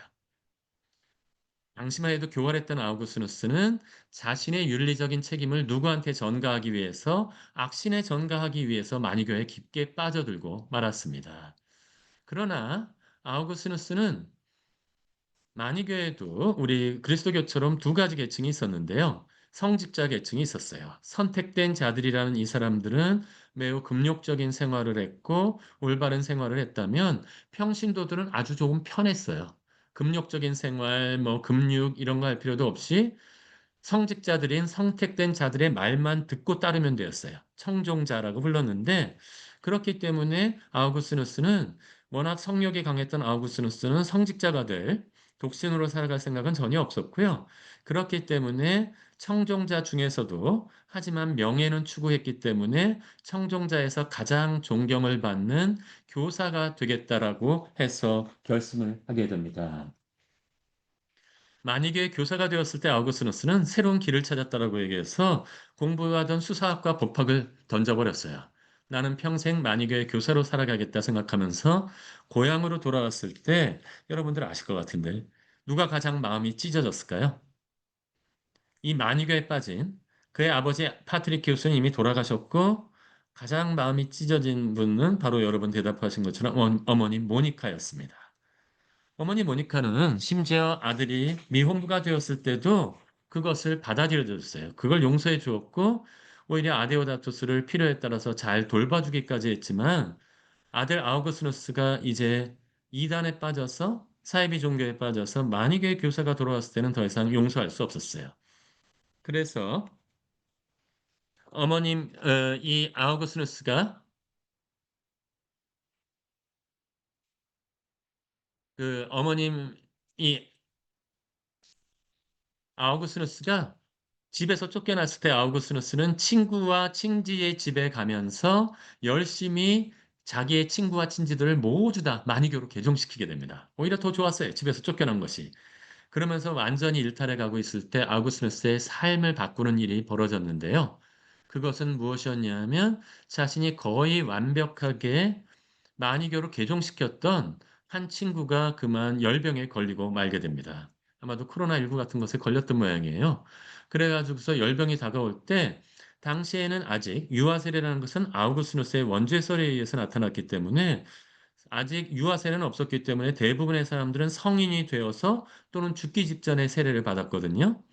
당시만 해도 교활했던 아우구스누스는 자신의 윤리적인 책임을 누구한테 전가하기 위해서 악신에 전가하기 위해서 마니교에 깊게 빠져들고 말았습니다. 그러나 아우구스누스는 마니교에도 우리 그리스도교처럼 두 가지 계층이 있었는데요. 성직자 계층이 있었어요. 선택된 자들이라는 이 사람들은 매우 금욕적인 생활을 했고 올바른 생활을 했다면 평신도들은 아주 조금 편했어요. 금욕적인 생활, 뭐 금육 이런 거 할 필요도 없이 성직자들인 선택된 자들의 말만 듣고 따르면 되었어요. 청종자라고 불렀는데 그렇기 때문에 아우구스누스는 워낙 성욕이 강했던 아우구스누스는 성직자가 될 독신으로 살아갈 생각은 전혀 없었고요. 그렇기 때문에 청종자 중에서도 하지만 명예는 추구했기 때문에 청종자에서 가장 존경을 받는 교사가 되겠다라고 해서 결심을 하게 됩니다. 만약에 교사가 되었을 때 아우구스누스는 새로운 길을 찾았다라고 얘기해서 공부하던 수사학과 법학을 던져버렸어요. 나는 평생 만이교의 교사로 살아가겠다 생각하면서 고향으로 돌아왔을 때 여러분들 아실 것 같은데 누가 가장 마음이 찢어졌을까요? 이 만이교에 빠진 그의 아버지 파트릭 교수는 이미 돌아가셨고 가장 마음이 찢어진 분은 바로 여러분 대답하신 것처럼 어머니 모니카였습니다. 어머니 모니카는 심지어 아들이 미혼부가 되었을 때도 그것을 받아들여 줬어요. 그걸 용서해 주었고, 오히려 아데오다투스를 필요에 따라서 잘 돌봐주기까지 했지만, 아들 아우구스누스가 이제 이단에 빠져서 사이비 종교에 빠져서 만이교의 교사가 돌아왔을 때는 더 이상 용서할 수 없었어요. 그래서 이 아우구스누스가 그 어머님, 이 아우구스누스가 집에서 쫓겨났을 때 아우구스누스는 친구와 친지의 집에 가면서 열심히 자기의 친구와 친지들을 모두 다 마니교로 개종시키게 됩니다. 오히려 더 좋았어요. 집에서 쫓겨난 것이. 그러면서 완전히 일탈해 가고 있을 때 아우구스누스의 삶을 바꾸는 일이 벌어졌는데요. 그것은 무엇이었냐면 자신이 거의 완벽하게 만이교로 개종시켰던 한 친구가 그만 열병에 걸리고 말게 됩니다. 아마도 코로나19 같은 것에 걸렸던 모양이에요. 그래가지고서 열병이 다가올 때 당시에는 아직 유아 세례라는 것은 아우구스누스의 원죄설에 의해서 나타났기 때문에 아직 유아 세례는 없었기 때문에 대부분의 사람들은 성인이 되어서 또는 죽기 직전에 세례를 받았거든요.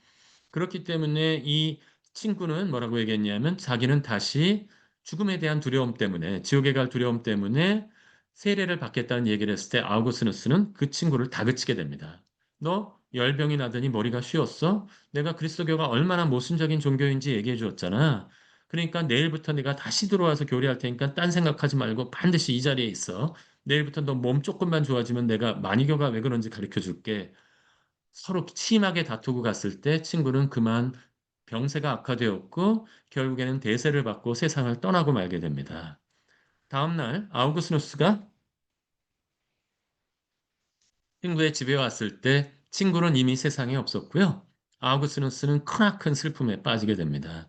그렇기 때문에 이 친구는 뭐라고 얘기했냐면 자기는 다시 죽음에 대한 두려움 때문에 지옥에 갈 두려움 때문에 세례를 받겠다는 얘기를 했을 때 아우구스누스는 그 친구를 다그치게 됩니다. 너 열병이 나더니 머리가 쉬었어? 내가 그리스도교가 얼마나 모순적인 종교인지 얘기해 주었잖아. 그러니까 내일부터 내가 다시 들어와서 교리할 테니까 딴 생각하지 말고 반드시 이 자리에 있어. 내일부터 너 몸 조금만 좋아지면 내가 마니교가 왜 그런지 가르쳐 줄게. 서로 심하게 다투고 갔을 때 친구는 그만 병세가 악화되었고 결국에는 대세를 받고 세상을 떠나고 말게 됩니다. 다음날 아우구스누스가 친구의 집에 왔을 때 친구는 이미 세상에 없었고요. 아우구스누스는 크나큰 슬픔에 빠지게 됩니다.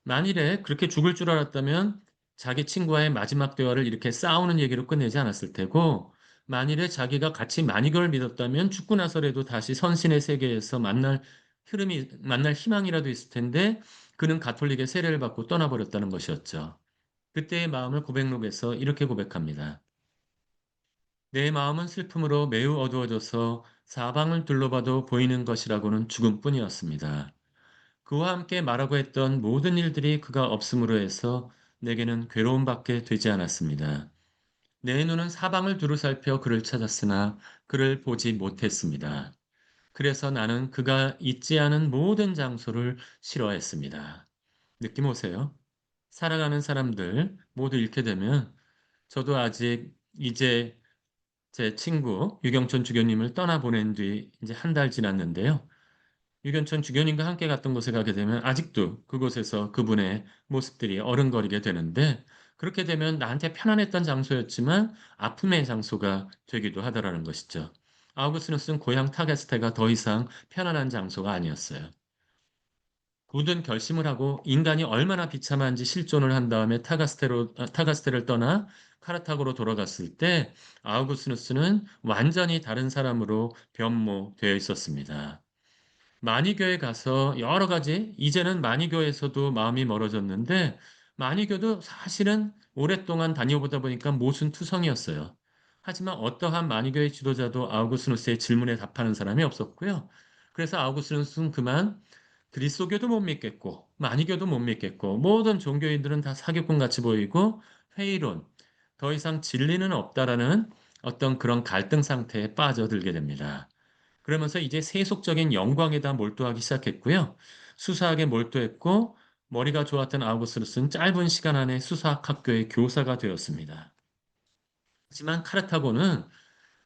만일에 그렇게 죽을 줄 알았다면 자기 친구와의 마지막 대화를 이렇게 싸우는 얘기로 끝내지 않았을 테고, 만일에 자기가 같이 만이걸 믿었다면 죽고 나서라도 다시 선신의 세계에서 만날 희망이라도 있을 텐데, 그는 가톨릭의 세례를 받고 떠나버렸다는 것이었죠. 그때의 마음을 고백록에서 이렇게 고백합니다. 내 마음은 슬픔으로 매우 어두워져서 사방을 둘러봐도 보이는 것이라고는 죽음뿐이었습니다. 그와 함께 말하고 했던 모든 일들이 그가 없음으로 해서 내게는 괴로움밖에 되지 않았습니다. 내 눈은 사방을 두루 살펴 그를 찾았으나 그를 보지 못했습니다. 그래서 나는 그가 있지 않은 모든 장소를 싫어했습니다. 느낌 오세요? 살아가는 사람들 모두 잃게 되면 저도 아직 이제 제 친구 유경천 주교님을 떠나보낸 뒤 이제 한 달 지났는데요. 유경천 주교님과 함께 갔던 곳에 가게 되면 아직도 그곳에서 그분의 모습들이 어른거리게 되는데 그렇게 되면 나한테 편안했던 장소였지만 아픔의 장소가 되기도 하더라는 것이죠. 아우구스누스는 고향 타게스테가 더 이상 편안한 장소가 아니었어요. 굳은 결심을 하고 인간이 얼마나 비참한지 실존을 한 다음에 타가스테를 떠나 카르타고로 돌아갔을 때 아우구스누스는 완전히 다른 사람으로 변모되어 있었습니다. 마니교에 가서 여러 가지, 이제는 마니교에서도 마음이 멀어졌는데, 마니교도 사실은 오랫동안 다녀보다 보니까 모순투성이었어요. 하지만 어떠한 마니교의 지도자도 아우구스누스의 질문에 답하는 사람이 없었고요. 그래서 아우구스누스는 그만 그리스도교도 못 믿겠고, 마니교도 못 믿겠고, 모든 종교인들은 다 사기꾼 같이 보이고, 회의론, 더 이상 진리는 없다라는 어떤 그런 갈등 상태에 빠져들게 됩니다. 그러면서 이제 세속적인 영광에다 몰두하기 시작했고요. 수사학에 몰두했고 머리가 좋았던 아우구스투스는 짧은 시간 안에 수사학 학교의 교사가 되었습니다. 하지만 카르타고는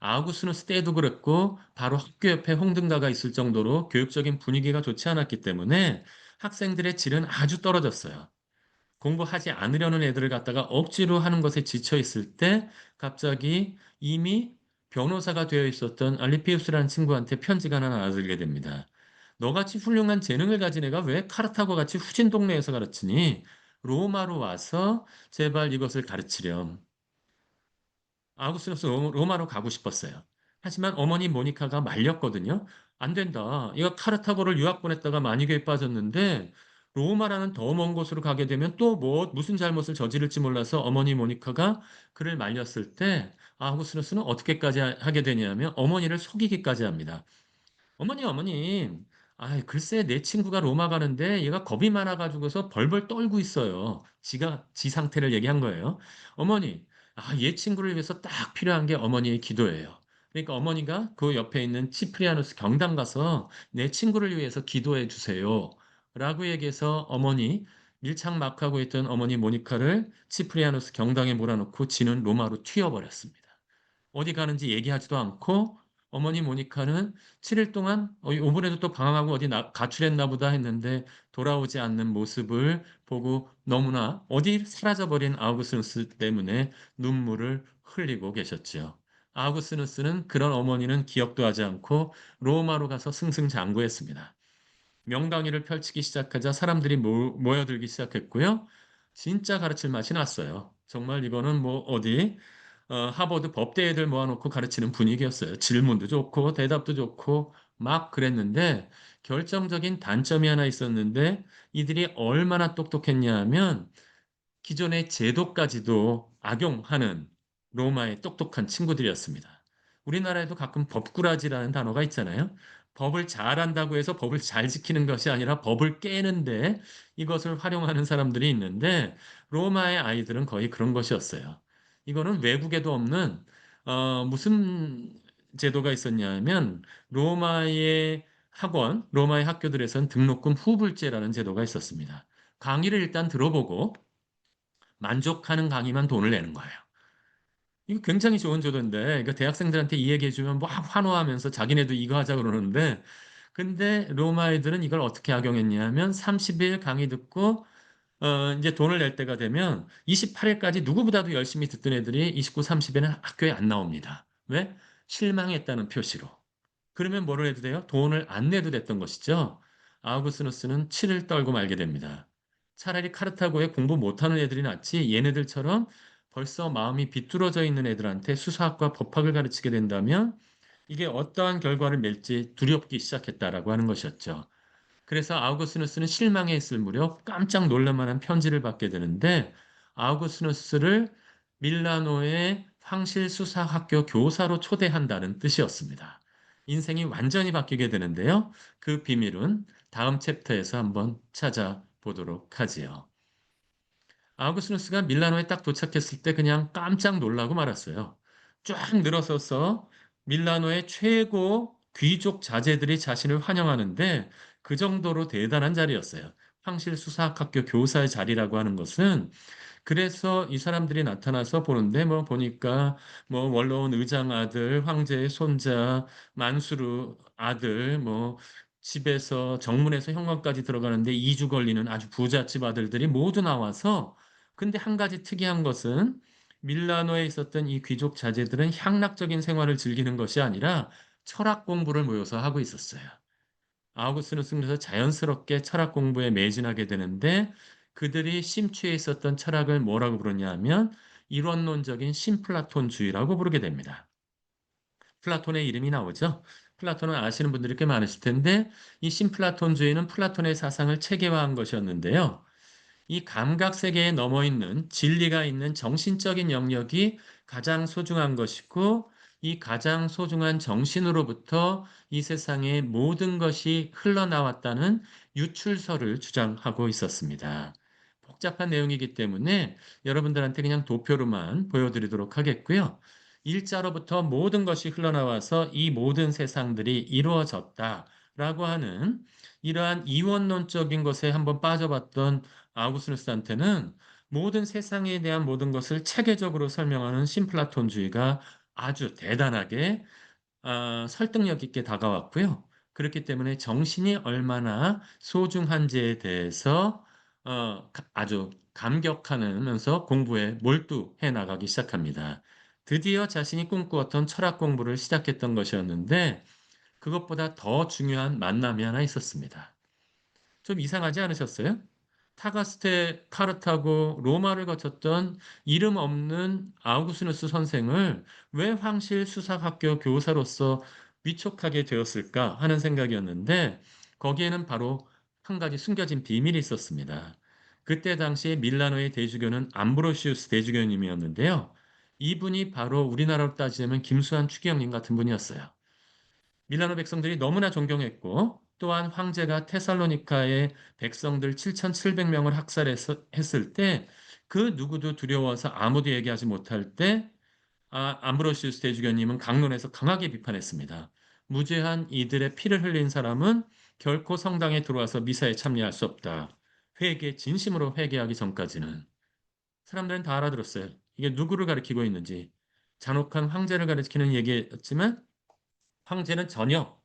아우구스누스 때도 그랬고 바로 학교 옆에 홍등가가 있을 정도로 교육적인 분위기가 좋지 않았기 때문에 학생들의 질은 아주 떨어졌어요. 공부하지 않으려는 애들을 갖다가 억지로 하는 것에 지쳐 있을 때 갑자기 이미 변호사가 되어 있었던 알리피우스라는 친구한테 편지가 하나 날아들게 됩니다. 너같이 훌륭한 재능을 가진 애가 왜 카르타고 같이 후진 동네에서 가르치니? 로마로 와서 제발 이것을 가르치렴. 아우구스누스 로마로 가고 싶었어요. 하지만 어머니 모니카가 말렸거든요. 안 된다. 이거 카르타고를 유학 보냈다가 만이교에 빠졌는데 로마라는 더 먼 곳으로 가게 되면 또 무슨 잘못을 저지를지 몰라서 어머니 모니카가 그를 말렸을 때 아우구스누스는 어떻게까지 하게 되냐면 어머니를 속이기까지 합니다. 어머님. 아, 글쎄, 내 친구가 로마 가는데 얘가 겁이 많아가지고서 벌벌 떨고 있어요. 지 상태를 얘기한 거예요. 어머니, 얘 친구를 위해서 딱 필요한 게 어머니의 기도예요. 그러니까 어머니가 그 옆에 있는 치프리아누스 경당 가서 내 친구를 위해서 기도해 주세요. 라고 얘기해서 어머니, 밀착막하고 있던 어머니 모니카를 치프리아누스 경당에 몰아넣고 지는 로마로 튀어버렸습니다. 어디 가는지 얘기하지도 않고 어머니 모니카는 7일 동안 이번에도 또 방황하고 어디 가출했나 보다 했는데 돌아오지 않는 모습을 보고 너무나 어디 사라져버린 아우구스누스 때문에 눈물을 흘리고 계셨지요. 아우구스누스는 그런 어머니는 기억도 하지 않고 로마로 가서 승승장구했습니다. 명강의를 펼치기 시작하자 사람들이 모여들기 시작했고요. 진짜 가르칠 맛이 났어요. 정말 이거는 뭐 어디 하버드 법대 애들 모아놓고 가르치는 분위기였어요. 질문도 좋고 대답도 좋고 막 그랬는데 결정적인 단점이 하나 있었는데 이들이 얼마나 똑똑했냐 하면 기존의 제도까지도 악용하는 로마의 똑똑한 친구들이었습니다. 우리나라에도 가끔 법꾸라지라는 단어가 있잖아요. 법을 잘한다고 해서 법을 잘 지키는 것이 아니라 법을 깨는데 이것을 활용하는 사람들이 있는데 로마의 아이들은 거의 그런 것이었어요. 이거는 외국에도 없는 무슨 제도가 있었냐면 로마의 학교들에선 등록금 후불제라는 제도가 있었습니다. 강의를 일단 들어보고 만족하는 강의만 돈을 내는 거예요. 이거 굉장히 좋은 조던데, 그러니까 대학생들한테 이 얘기해주면 막 환호하면서 자기네도 이거 하자 그러는데, 근데 로마 애들은 이걸 어떻게 악용했냐면 30일 강의 듣고 이제 돈을 낼 때가 되면 28일까지 누구보다도 열심히 듣던 애들이 29, 30일은 학교에 안 나옵니다. 왜? 실망했다는 표시로. 그러면 뭐를 해도 돼요? 돈을 안 내도 됐던 것이죠. 아우구스누스는 치를 떨고 말게 됩니다. 차라리 카르타고에 공부 못하는 애들이 낫지 얘네들처럼 벌써 마음이 비뚤어져 있는 애들한테 수사학과 법학을 가르치게 된다면 이게 어떠한 결과를 맺지 두렵기 시작했다라고 하는 것이었죠. 그래서 아우구스누스는 실망해 있을 무렵 깜짝 놀랄 만한 편지를 받게 되는데 아우구스누스를 밀라노의 황실수사학교 교사로 초대한다는 뜻이었습니다. 인생이 완전히 바뀌게 되는데요. 그 비밀은 다음 챕터에서 한번 찾아보도록 하지요. 아우구스누스가 밀라노에 딱 도착했을 때 그냥 깜짝 놀라고 말았어요. 쫙 늘어서서 밀라노의 최고 귀족 자제들이 자신을 환영하는데 그 정도로 대단한 자리였어요. 황실수사학교 교사의 자리라고 하는 것은 그래서 이 사람들이 나타나서 보는데 뭐 보니까 뭐 원로원 의장 아들, 황제의 손자, 만수르 아들, 뭐 집에서 정문에서 현관까지 들어가는데 2주 걸리는 아주 부잣집 아들들이 모두 나와서 근데 한 가지 특이한 것은 밀라노에 있었던 이 귀족 자제들은 향락적인 생활을 즐기는 것이 아니라 철학 공부를 모여서 하고 있었어요. 아우구스누스는 그래서 자연스럽게 철학 공부에 매진하게 되는데 그들이 심취해 있었던 철학을 뭐라고 부르냐 하면 이론론적인 신플라톤주의라고 부르게 됩니다. 플라톤의 이름이 나오죠. 플라톤은 아시는 분들이 꽤 많으실 텐데 이 신플라톤주의는 플라톤의 사상을 체계화한 것이었는데요. 이 감각 세계에 넘어 있는 진리가 있는 정신적인 영역이 가장 소중한 것이고, 이 가장 소중한 정신으로부터 이 세상의 모든 것이 흘러나왔다는 유출설을 주장하고 있었습니다. 복잡한 내용이기 때문에 여러분들한테 그냥 도표로만 보여드리도록 하겠고요. 일자로부터 모든 것이 흘러나와서 이 모든 세상들이 이루어졌다라고 하는 이러한 이원론적인 것에 한번 빠져봤던 아우구스누스한테는 모든 세상에 대한 모든 것을 체계적으로 설명하는 신플라톤주의가 아주 대단하게 설득력 있게 다가왔고요. 그렇기 때문에 정신이 얼마나 소중한지에 대해서 아주 감격하면서 공부에 몰두해 나가기 시작합니다. 드디어 자신이 꿈꾸었던 철학 공부를 시작했던 것이었는데 그것보다 더 중요한 만남이 하나 있었습니다. 좀 이상하지 않으셨어요? 타가스테 카르타고 로마를 거쳤던 이름 없는 아우구스누스 선생을 왜 황실 수사학교 교사로서 위촉하게 되었을까 하는 생각이었는데 거기에는 바로 한 가지 숨겨진 비밀이 있었습니다. 그때 당시에 밀라노의 대주교는 암브로시우스 대주교님이었는데요. 이분이 바로 우리나라로 따지자면 김수환 추기경님 같은 분이었어요. 밀라노 백성들이 너무나 존경했고 또한 황제가 테살로니카의 백성들 7,700명을 학살했을 때 그 누구도 두려워서 아무도 얘기하지 못할 때 암브로시우스 대주교님은 강론에서 강하게 비판했습니다. 무죄한 이들의 피를 흘린 사람은 결코 성당에 들어와서 미사에 참여할 수 없다. 진심으로 회개하기 전까지는. 사람들은 다 알아들었어요. 이게 누구를 가리키고 있는지. 잔혹한 황제를 가리키는 얘기였지만 황제는 전혀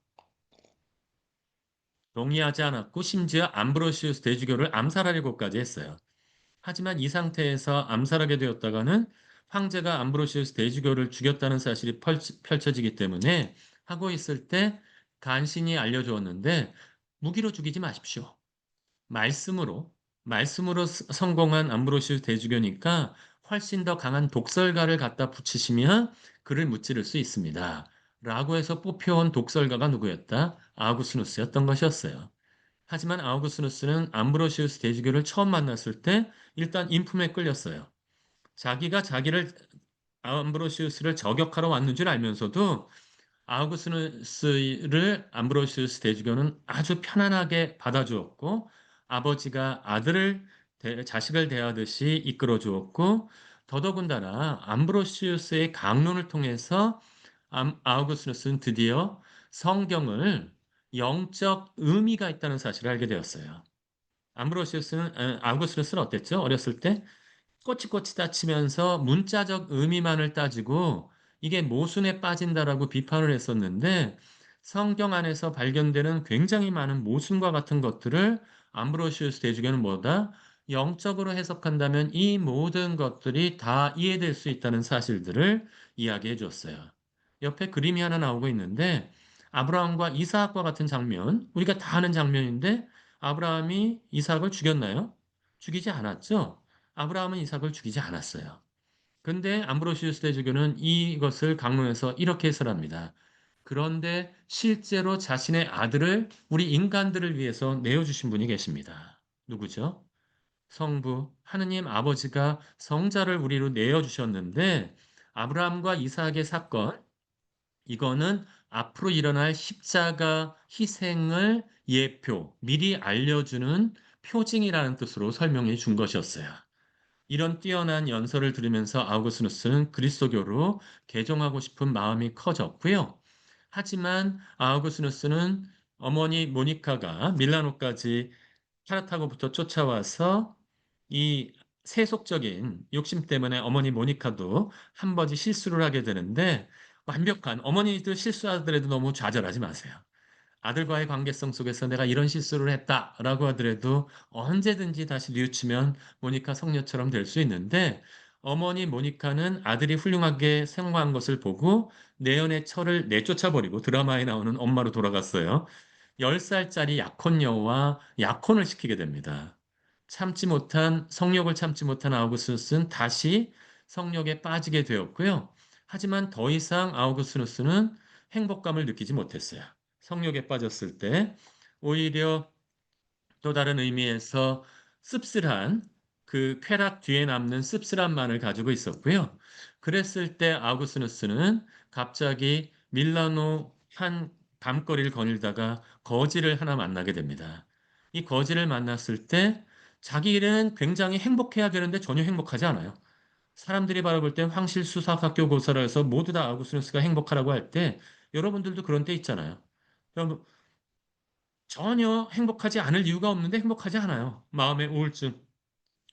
동의하지 않았고 심지어 암브로시우스 대주교를 암살하려고까지 했어요. 하지만 이 상태에서 암살하게 되었다가는 황제가 암브로시우스 대주교를 죽였다는 사실이 펼쳐지기 때문에 하고 있을 때 간신히 알려주었는데 무기로 죽이지 마십시오. 말씀으로 말씀으로 성공한 암브로시우스 대주교니까 훨씬 더 강한 독설가를 갖다 붙이시면 그를 무찌를 수 있습니다. 라고 해서 뽑혀온 독설가가 누구였다? 아우구스누스였던 것이었어요. 하지만 아우구스누스는 암브로시우스 대주교를 처음 만났을 때 일단 인품에 끌렸어요. 자기가 자기를 암브로시우스를 저격하러 왔는 줄 알면서도 아우구스누스를 암브로시우스 대주교는 아주 편안하게 받아주었고 아버지가 자식을 대하듯이 이끌어 주었고 더더군다나 암브로시우스의 강론을 통해서 아우구스누스는 드디어 성경을 영적 의미가 있다는 사실을 알게 되었어요. 아우구스누스는 어땠죠? 어렸을 때 꼬치꼬치 다치면서 문자적 의미만을 따지고 이게 모순에 빠진다라고 비판을 했었는데 성경 안에서 발견되는 굉장히 많은 모순과 같은 것들을 암브로시우스 대주교는 뭐다? 영적으로 해석한다면 이 모든 것들이 다 이해될 수 있다는 사실들을 이야기해 줬어요. 옆에 그림이 하나 나오고 있는데 아브라함과 이삭과 같은 장면, 우리가 다 아는 장면인데 아브라함이 이삭을 죽였나요? 죽이지 않았죠? 아브라함은 이삭을 죽이지 않았어요. 근데 암브로시우스 대주교는 이것을 강론해서 이렇게 해설합니다. 그런데 실제로 자신의 아들을 우리 인간들을 위해서 내어주신 분이 계십니다. 누구죠? 성부, 하느님 아버지가 성자를 우리로 내어주셨는데 아브라함과 이삭의 사건, 이거는 앞으로 일어날 십자가 희생을 미리 알려주는 표징이라는 뜻으로 설명해 준 것이었어요. 이런 뛰어난 연설을 들으면서 아우구스누스는 그리스도교로 개종하고 싶은 마음이 커졌고요. 하지만 아우구스누스는 어머니 모니카가 밀라노까지 카르타고부터 쫓아와서 이 세속적인 욕심 때문에 어머니 모니카도 한 번이 실수를 하게 되는데 완벽한 어머니들 실수하더라도 너무 좌절하지 마세요. 아들과의 관계성 속에서 내가 이런 실수를 했다라고 하더라도 언제든지 다시 뉘우치면 모니카 성녀처럼 될 수 있는데 어머니 모니카는 아들이 훌륭하게 생활한 것을 보고 내연의 철을 내쫓아 버리고 드라마에 나오는 엄마로 돌아갔어요. 10살짜리 약혼녀와 약혼을 시키게 됩니다. 성욕을 참지 못한 아우구스누스는 다시 성욕에 빠지게 되었고요. 하지만 더 이상 아우구스누스는 행복감을 느끼지 못했어요. 성욕에 빠졌을 때 오히려 또 다른 의미에서 씁쓸한 그 쾌락 뒤에 남는 씁쓸함만을 가지고 있었고요. 그랬을 때 아우구스누스는 갑자기 밀라노 한 밤거리를 거닐다가 거지를 하나 만나게 됩니다. 이 거지를 만났을 때 자기는 굉장히 행복해야 되는데 전혀 행복하지 않아요. 사람들이 바라볼 땐 황실수사학교 고사라서 모두 다 아우구스누스가 행복하라고 할 때 여러분들도 그런 때 있잖아요. 여러분, 전혀 행복하지 않을 이유가 없는데 행복하지 않아요. 마음의 우울증,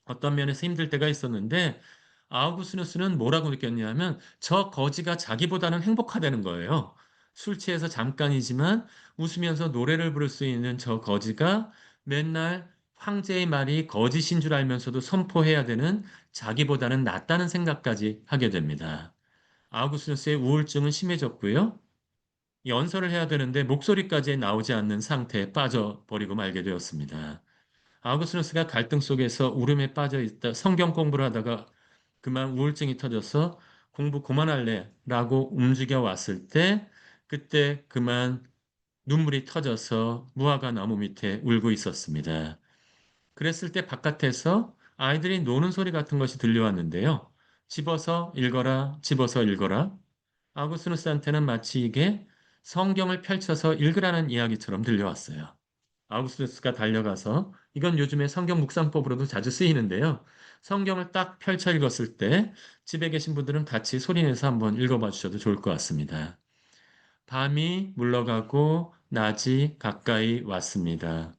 어떤 면에서 힘들 때가 있었는데 아우구스누스는 뭐라고 느꼈냐면 저 거지가 자기보다는 행복하다는 거예요. 술 취해서 잠깐이지만 웃으면서 노래를 부를 수 있는 저 거지가 맨날 황제의 말이 거짓인 줄 알면서도 선포해야 되는 자기보다는 낫다는 생각까지 하게 됩니다. 아우구스누스의 우울증은 심해졌고요. 연설을 해야 되는데 목소리까지 나오지 않는 상태에 빠져버리고 말게 되었습니다. 아우구스누스가 갈등 속에서 울음에 빠져 있다 성경 공부를 하다가 그만 우울증이 터져서 공부 그만할래 라고 움직여 왔을 때 그때 그만 눈물이 터져서 무화과 나무 밑에 울고 있었습니다. 그랬을 때 바깥에서 아이들이 노는 소리 같은 것이 들려왔는데요. 집어서 읽어라, 집어서 읽어라. 아우구스누스한테는 마치 이게 성경을 펼쳐서 읽으라는 이야기처럼 들려왔어요. 아우구스투스가 달려가서 이건 요즘에 성경 묵상법으로도 자주 쓰이는데요. 성경을 딱 펼쳐 읽었을 때 집에 계신 분들은 같이 소리내서 한번 읽어봐 주셔도 좋을 것 같습니다. 밤이 물러가고 낮이 가까이 왔습니다.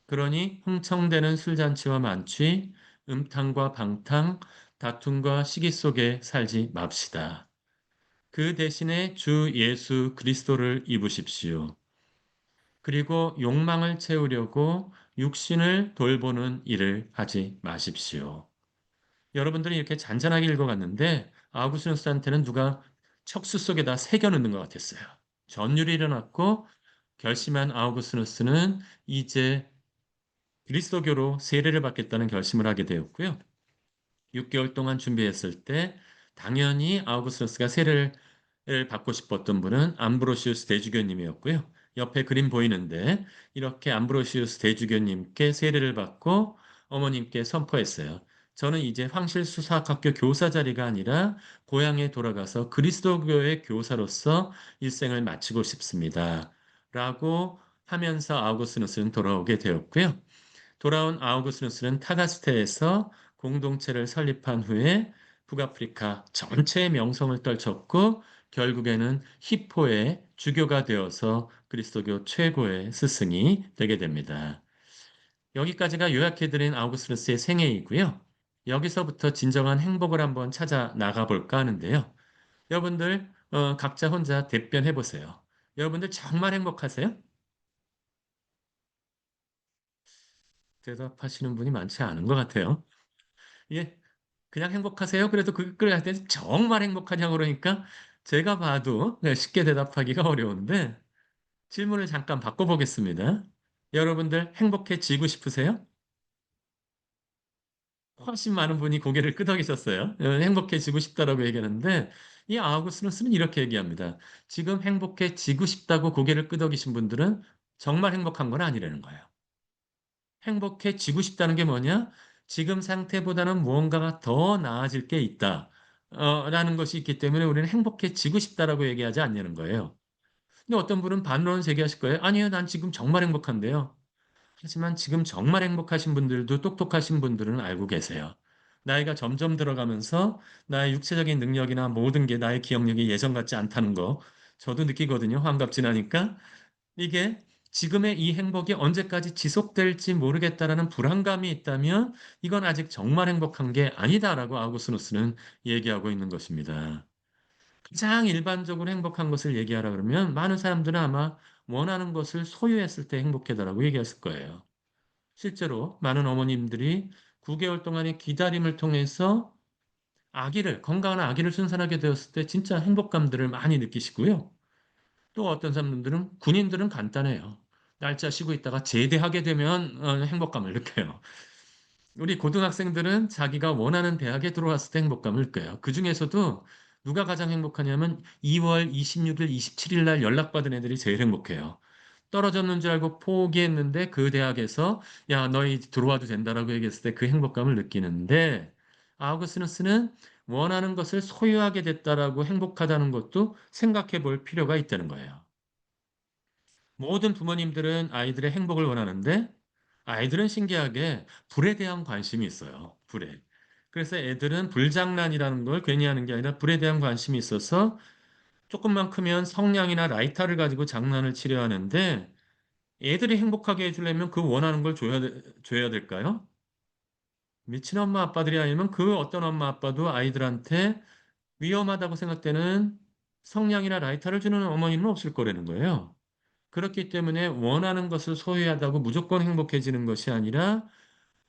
그러니 흥청대는 술잔치와 만취, 음탕과 방탕, 다툼과 시기 속에 살지 맙시다. 그 대신에 주 예수 그리스도를 입으십시오. 그리고 욕망을 채우려고 육신을 돌보는 일을 하지 마십시오. 여러분들이 이렇게 잔잔하게 읽어갔는데 아우구스누스한테는 누가 척수 속에다 새겨 넣는 것 같았어요. 전율이 일어났고 결심한 아우구스누스는 이제 그리스도교로 세례를 받겠다는 결심을 하게 되었고요. 6개월 동안 준비했을 때 당연히 아우구스투스가 세례를 받고 싶었던 분은 암브로시우스 대주교님이었고요. 옆에 그림 보이는데 이렇게 암브로시우스 대주교님께 세례를 받고 어머님께 선포했어요. 저는 이제 황실수사학교 교사 자리가 아니라 고향에 돌아가서 그리스도교의 교사로서 일생을 마치고 싶습니다. 라고 하면서 아우구스누스는 돌아오게 되었고요. 돌아온 아우구스누스는 타가스테에서 공동체를 설립한 후에 북아프리카 전체의 명성을 떨쳤고 결국에는 히포의 주교가 되어서 그리스도교 최고의 스승이 되게 됩니다. 여기까지가 요약해드린 아우구스누스의 생애이고요. 여기서부터 진정한 행복을 한번 찾아 나가볼까 하는데요. 여러분들 각자 혼자 대변해 보세요. 여러분들 정말 행복하세요? 대답하시는 분이 많지 않은 것 같아요. 예, 그냥 행복하세요? 그래도 그걸 할 때 정말 행복하냐고 그러니까 제가 봐도 쉽게 대답하기가 어려운데 질문을 잠깐 바꿔보겠습니다. 여러분들 행복해지고 싶으세요? 훨씬 많은 분이 고개를 끄덕이셨어요. 행복해지고 싶다라고 얘기하는데 이 아우구스누스는 이렇게 얘기합니다. 지금 행복해지고 싶다고 고개를 끄덕이신 분들은 정말 행복한 건 아니라는 거예요. 행복해지고 싶다는 게 뭐냐? 지금 상태보다는 무언가가 더 나아질 게 있다. 라는 것이 있기 때문에 우리는 행복해지고 싶다라고 얘기하지 않냐는 거예요. 근데 어떤 분은 반론을 제기하실 거예요. 아니요, 난 지금 정말 행복한데요. 하지만 지금 정말 행복하신 분들도 똑똑하신 분들은 알고 계세요. 나이가 점점 들어가면서 나의 육체적인 능력이나 모든 게 나의 기억력이 예전 같지 않다는 거 저도 느끼거든요. 환갑 지나니까. 이게 지금의 이 행복이 언제까지 지속될지 모르겠다라는 불안감이 있다면 이건 아직 정말 행복한 게 아니다라고 아우구스누스는 얘기하고 있는 것입니다. 가장 일반적으로 행복한 것을 얘기하라 그러면 많은 사람들은 아마 원하는 것을 소유했을 때 행복하다라고 얘기했을 거예요. 실제로 많은 어머님들이 9개월 동안의 기다림을 통해서 건강한 아기를 순산하게 되었을 때 진짜 행복감들을 많이 느끼시고요. 또 어떤 사람들은, 군인들은 간단해요. 날짜 쉬고 있다가 제대하게 되면 행복감을 느껴요. 우리 고등학생들은 자기가 원하는 대학에 들어왔을 때 행복감을 느껴요. 그 중에서도 누가 가장 행복하냐면 2월 26일, 27일 날 연락받은 애들이 제일 행복해요. 떨어졌는 줄 알고 포기했는데 그 대학에서 야, 너희 들어와도 된다라고 얘기했을 때 그 행복감을 느끼는데 아우구스누스는 원하는 것을 소유하게 됐다라고 행복하다는 것도 생각해 볼 필요가 있다는 거예요. 모든 부모님들은 아이들의 행복을 원하는데 아이들은 신기하게 불에 대한 관심이 있어요. 불에. 그래서 애들은 불장난이라는 걸 괜히 하는 게 아니라 불에 대한 관심이 있어서 조금만 크면 성냥이나 라이터를 가지고 장난을 치려 하는데 애들이 행복하게 해주려면 그 원하는 걸 줘야 될까요? 미친 엄마 아빠들이 아니면 그 어떤 엄마 아빠도 아이들한테 위험하다고 생각되는 성냥이나 라이터를 주는 어머니는 없을 거라는 거예요. 그렇기 때문에 원하는 것을 소유하다고 무조건 행복해지는 것이 아니라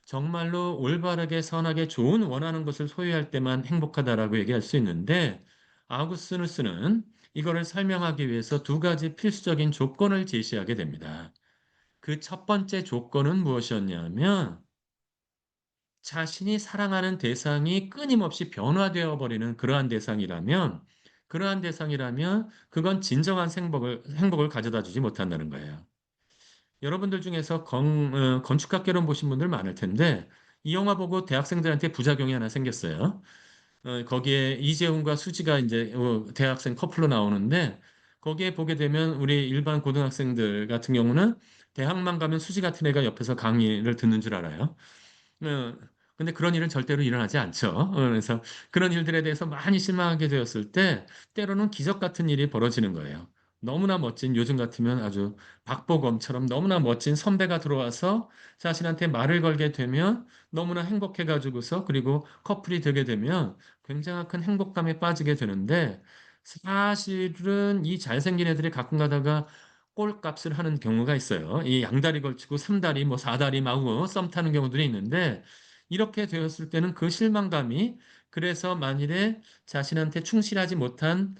정말로 올바르게 선하게 좋은 원하는 것을 소유할 때만 행복하다라고 얘기할 수 있는데 아우구스누스는 이거를 설명하기 위해서 두 가지 필수적인 조건을 제시하게 됩니다. 그 첫 번째 조건은 무엇이었냐면 자신이 사랑하는 대상이 끊임없이 변화되어 버리는 그러한 대상이라면 그건 진정한 행복을 가져다 주지 못한다는 거예요. 여러분들 중에서 건축학개론 보신 분들 많을 텐데 이 영화 보고 대학생들한테 부작용이 하나 생겼어요. 거기에 이재훈과 수지가 이제 대학생 커플로 나오는데 거기에 보게 되면 우리 일반 고등학생들 같은 경우는 대학만 가면 수지 같은 애가 옆에서 강의를 듣는 줄 알아요. 어, 근데 그런 일은 절대로 일어나지 않죠. 그래서 그런 일들에 대해서 많이 실망하게 되었을 때 때로는 기적 같은 일이 벌어지는 거예요. 너무나 멋진 요즘 같으면 아주 박보검처럼 너무나 멋진 선배가 들어와서 자신한테 말을 걸게 되면 너무나 행복해가지고서 그리고 커플이 되게 되면 굉장히 큰 행복감에 빠지게 되는데 사실은 이 잘생긴 애들이 가끔 가다가 꼴값을 하는 경우가 있어요. 이 양다리 걸치고 삼다리, 뭐 사다리 마구 썸 타는 경우들이 있는데 이렇게 되었을 때는 그 실망감이 그래서 만일에 자신한테 충실하지 못한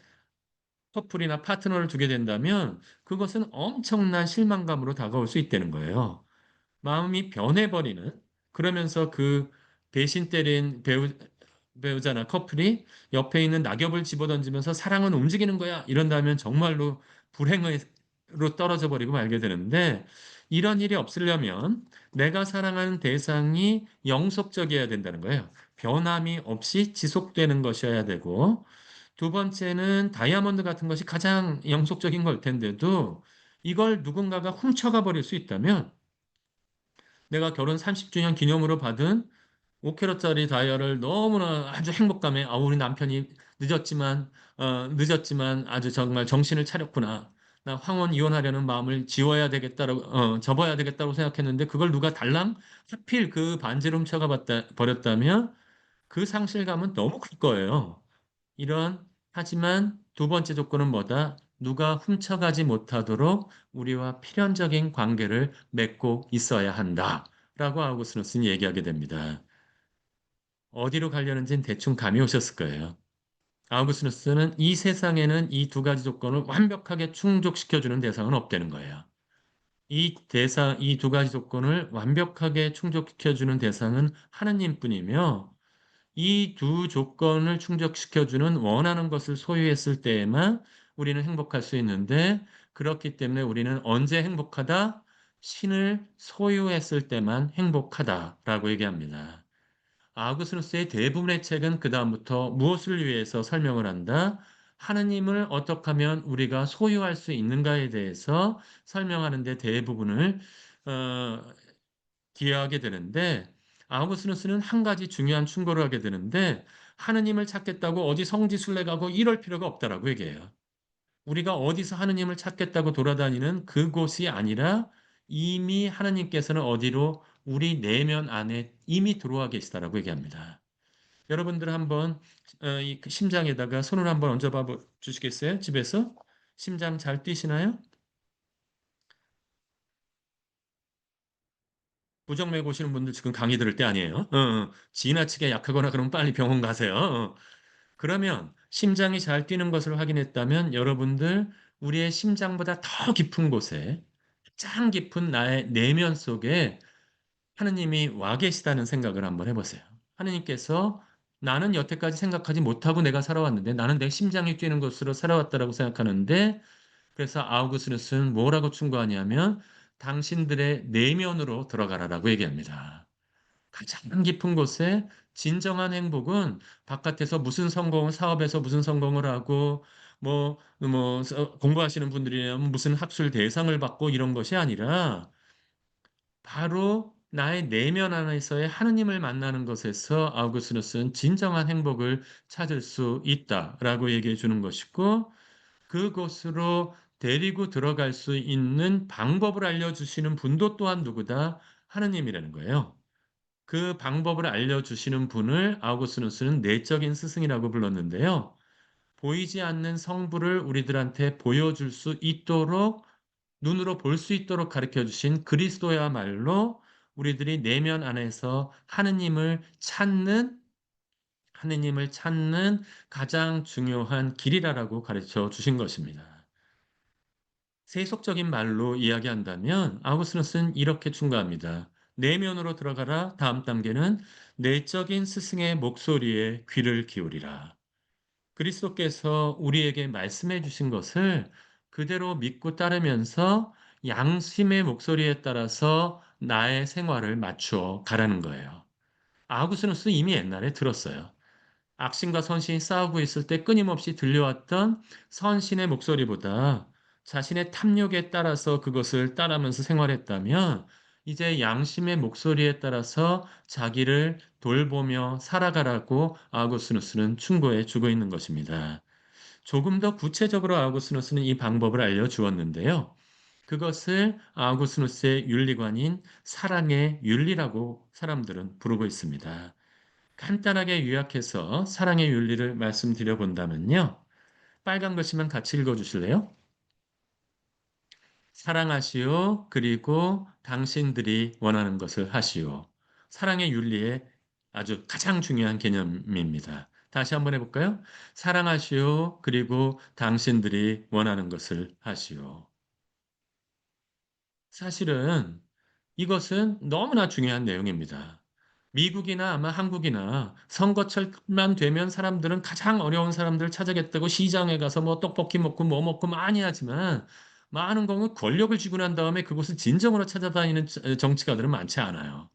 커플이나 파트너를 두게 된다면 그것은 엄청난 실망감으로 다가올 수 있다는 거예요. 마음이 변해버리는 그러면서 그 배신 때린 배우자나 커플이 옆에 있는 낙엽을 집어던지면서 사랑은 움직이는 거야 이런다면 정말로 불행으로 떨어져 버리고 말게 되는데 이런 일이 없으려면 내가 사랑하는 대상이 영속적이어야 된다는 거예요. 변함이 없이 지속되는 것이어야 되고 두 번째는 다이아몬드 같은 것이 가장 영속적인 걸 텐데도 이걸 누군가가 훔쳐가 버릴 수 있다면 내가 결혼 30주년 기념으로 받은 5캐럿짜리 다이아를 너무나 아주 행복감에 우리 남편이 늦었지만 아주 정말 정신을 차렸구나. 나 황혼 이혼하려는 마음을 접어야 되겠다고 생각했는데 그걸 누가 달랑 하필 그 반지를 훔쳐가 버렸다면 그 상실감은 너무 클 거예요. 하지만 두 번째 조건은 뭐다? 누가 훔쳐가지 못하도록 우리와 필연적인 관계를 맺고 있어야 한다. 라고 아우구스누스는 얘기하게 됩니다. 어디로 가려는지는 대충 감이 오셨을 거예요. 아우구스누스는 이 세상에는 이 두 가지 조건을 완벽하게 충족시켜주는 대상은 없다는 거예요. 이 두 가지 조건을 완벽하게 충족시켜주는 대상은 하느님뿐이며 이 두 조건을 충족시켜주는 원하는 것을 소유했을 때에만 우리는 행복할 수 있는데 그렇기 때문에 우리는 언제 행복하다? 신을 소유했을 때만 행복하다라고 얘기합니다. 아우구스누스의 대부분의 책은 그다음부터 무엇을 위해서 설명을 한다? 하느님을 어떻게 하면 우리가 소유할 수 있는가에 대해서 설명하는데 대부분을 어, 기여하게 되는데 아우구스누스는 한 가지 중요한 충고를 하게 되는데 하느님을 찾겠다고 어디 성지순례 가고 이럴 필요가 없다라고 얘기해요. 우리가 어디서 하느님을 찾겠다고 돌아다니는 그곳이 아니라 이미 하나님께서는 어디로 우리 내면 안에 이미 들어와 계시다라고 얘기합니다. 여러분들 한번 이 심장에다가 손을 한번 얹어봐 주시겠어요? 집에서 심장 잘 뛰시나요? 부정맥 오시는 분들 지금 강의 들을 때 아니에요. 지나치게 약하거나 그러면 빨리 병원 가세요. 그러면 심장이 잘 뛰는 것을 확인했다면 여러분들 우리의 심장보다 더 깊은 곳에 가장 깊은 나의 내면 속에 하느님이 와 계시다는 생각을 한번 해보세요. 하느님께서 나는 여태까지 생각하지 못하고 내가 살아왔는데 나는 내 심장이 뛰는 것으로 살아왔다라고 생각하는데 그래서 아우구스누스는 뭐라고 충고하냐면 당신들의 내면으로 들어가라라고 얘기합니다. 가장 깊은 곳에 진정한 행복은 바깥에서 무슨 성공을, 사업에서 무슨 성공을 하고, 공부하시는 분들이라면 무슨 학술 대상을 받고 이런 것이 아니라, 바로 나의 내면 안에서의 하느님을 만나는 것에서 아우구스누스는 진정한 행복을 찾을 수 있다라고 얘기해 주는 것이고, 그곳으로 데리고 들어갈 수 있는 방법을 알려주시는 분도 또한 누구다? 하느님이라는 거예요. 그 방법을 알려주시는 분을 아우구스누스는 내적인 스승이라고 불렀는데요. 보이지 않는 성부를 우리들한테 보여줄 수 있도록 눈으로 볼 수 있도록 가르쳐 주신 그리스도야말로 우리들이 내면 안에서 하느님을 찾는 가장 중요한 길이라고 가르쳐 주신 것입니다. 세속적인 말로 이야기한다면 아우구스누스는 이렇게 충고합니다. 내면으로 들어가라. 다음 단계는 내적인 스승의 목소리에 귀를 기울이라. 그리스도께서 우리에게 말씀해 주신 것을 그대로 믿고 따르면서 양심의 목소리에 따라서 나의 생활을 맞추어 가라는 거예요. 아우구스누스 이미 옛날에 들었어요. 악신과 선신이 싸우고 있을 때 끊임없이 들려왔던 선신의 목소리보다 자신의 탐욕에 따라서 그것을 따르면서 생활했다면 이제 양심의 목소리에 따라서 자기를 돌보며 살아가라고 아우구스누스는 충고해 주고 있는 것입니다. 조금 더 구체적으로 아우구스누스는 이 방법을 알려주었는데요. 그것을 아우구스누스의 윤리관인 사랑의 윤리라고 사람들은 부르고 있습니다. 간단하게 요약해서 사랑의 윤리를 말씀드려 본다면요. 빨간 글씨만 같이 읽어 주실래요? 사랑하시오. 그리고 당신들이 원하는 것을 하시오. 사랑의 윤리의 아주 가장 중요한 개념입니다. 다시 한번 해볼까요? 사랑하시오. 그리고 당신들이 원하는 것을 하시오. 사실은 이것은 너무나 중요한 내용입니다. 미국이나 아마 한국이나 선거철만 되면 사람들은 가장 어려운 사람들을 찾아겠다고 시장에 가서 뭐 떡볶이 먹고 뭐 먹고 많이 하지만 많은 경우 권력을 쥐고 난 다음에 그곳을 진정으로 찾아다니는 정치가들은 많지 않아요.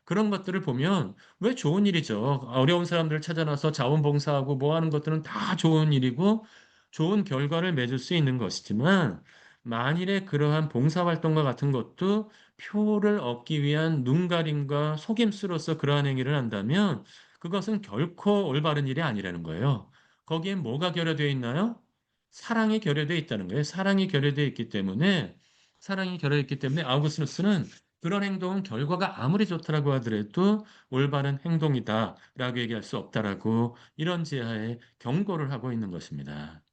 그런 것들을 보면 왜 좋은 일이죠. 어려운 사람들을 찾아놔서 자원봉사하고 뭐 하는 것들은 다 좋은 일이고 좋은 결과를 맺을 수 있는 것이지만 만일에 그러한 봉사활동과 같은 것도 표를 얻기 위한 눈가림과 속임수로서 그러한 행위를 한다면 그것은 결코 올바른 일이 아니라는 거예요. 거기엔 뭐가 결여되어 있나요? 사랑이 결여되어 있다는 거예요. 사랑이 결여되어 있기 때문에 아우구스누스는 그런 행동은 결과가 아무리 좋다라고 하더라도 올바른 행동이다라고 얘기할 수 없다라고 이런 지하에 경고를 하고 있는 것입니다.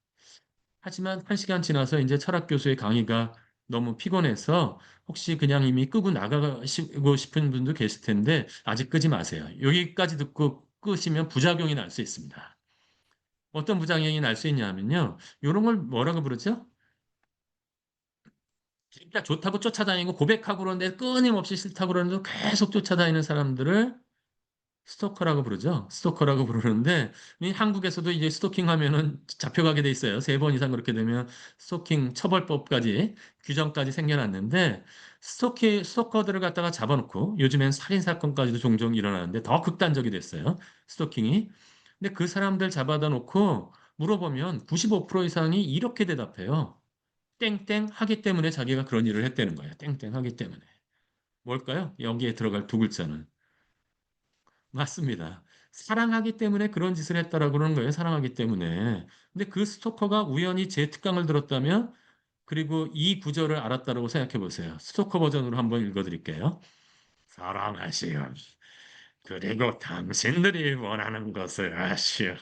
하지만 한 시간 지나서 이제 철학 교수의 강의가 너무 피곤해서 혹시 그냥 이미 끄고 나가시고 싶은 분도 계실 텐데 아직 끄지 마세요. 여기까지 듣고 끄시면 부작용이 날 수 있습니다. 어떤 부작용이 날 수 있냐면요. 이런 걸 뭐라고 부르죠? 진짜 좋다고 쫓아다니고 고백하고 그러는데 끊임없이 싫다고 그러는데 계속 쫓아다니는 사람들을 스토커라고 부르죠. 스토커라고 부르는데 이 한국에서도 이제 스토킹 하면은 잡혀가게 돼 있어요. 3번 이상 그렇게 되면 스토킹 처벌법까지 규정까지 생겨났는데 스토커들을 갖다가 잡아놓고 요즘엔 살인 사건까지도 종종 일어나는데 더 극단적이 됐어요. 스토킹이. 근데 그 사람들 잡아다 놓고 물어보면 95% 이상이 이렇게 대답해요. 땡땡 하기 때문에 자기가 그런 일을 했다는 거예요. 땡땡 하기 때문에. 뭘까요? 여기에 들어갈 두 글자는. 맞습니다. 사랑하기 때문에 그런 짓을 했다라고 그러는 거예요. 사랑하기 때문에. 근데 그 스토커가 우연히 제 특강을 들었다면, 그리고 이 구절을 알았다라고 생각해 보세요. 스토커 버전으로 한번 읽어드릴게요. 사랑하시오. 그리고 당신들이 원하는 것을 아시오.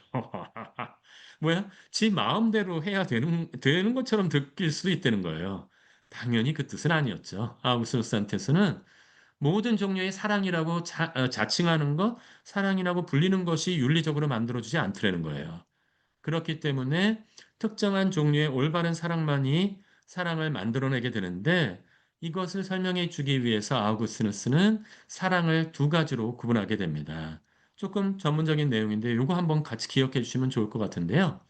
뭐야? 지 마음대로 해야 되는 것처럼 느낄 수도 있다는 거예요. 당연히 그 뜻은 아니었죠. 아우구스누스한테서는 모든 종류의 사랑이라고 자칭하는 것, 사랑이라고 불리는 것이 윤리적으로 만들어주지 않더라는 거예요. 그렇기 때문에 특정한 종류의 올바른 사랑만이 사랑을 만들어내게 되는데, 이것을 설명해 주기 위해서 아우구스누스는 사랑을 두 가지로 구분하게 됩니다. 조금 전문적인 내용인데 이거 한번 같이 기억해 주시면 좋을 것 같은데요.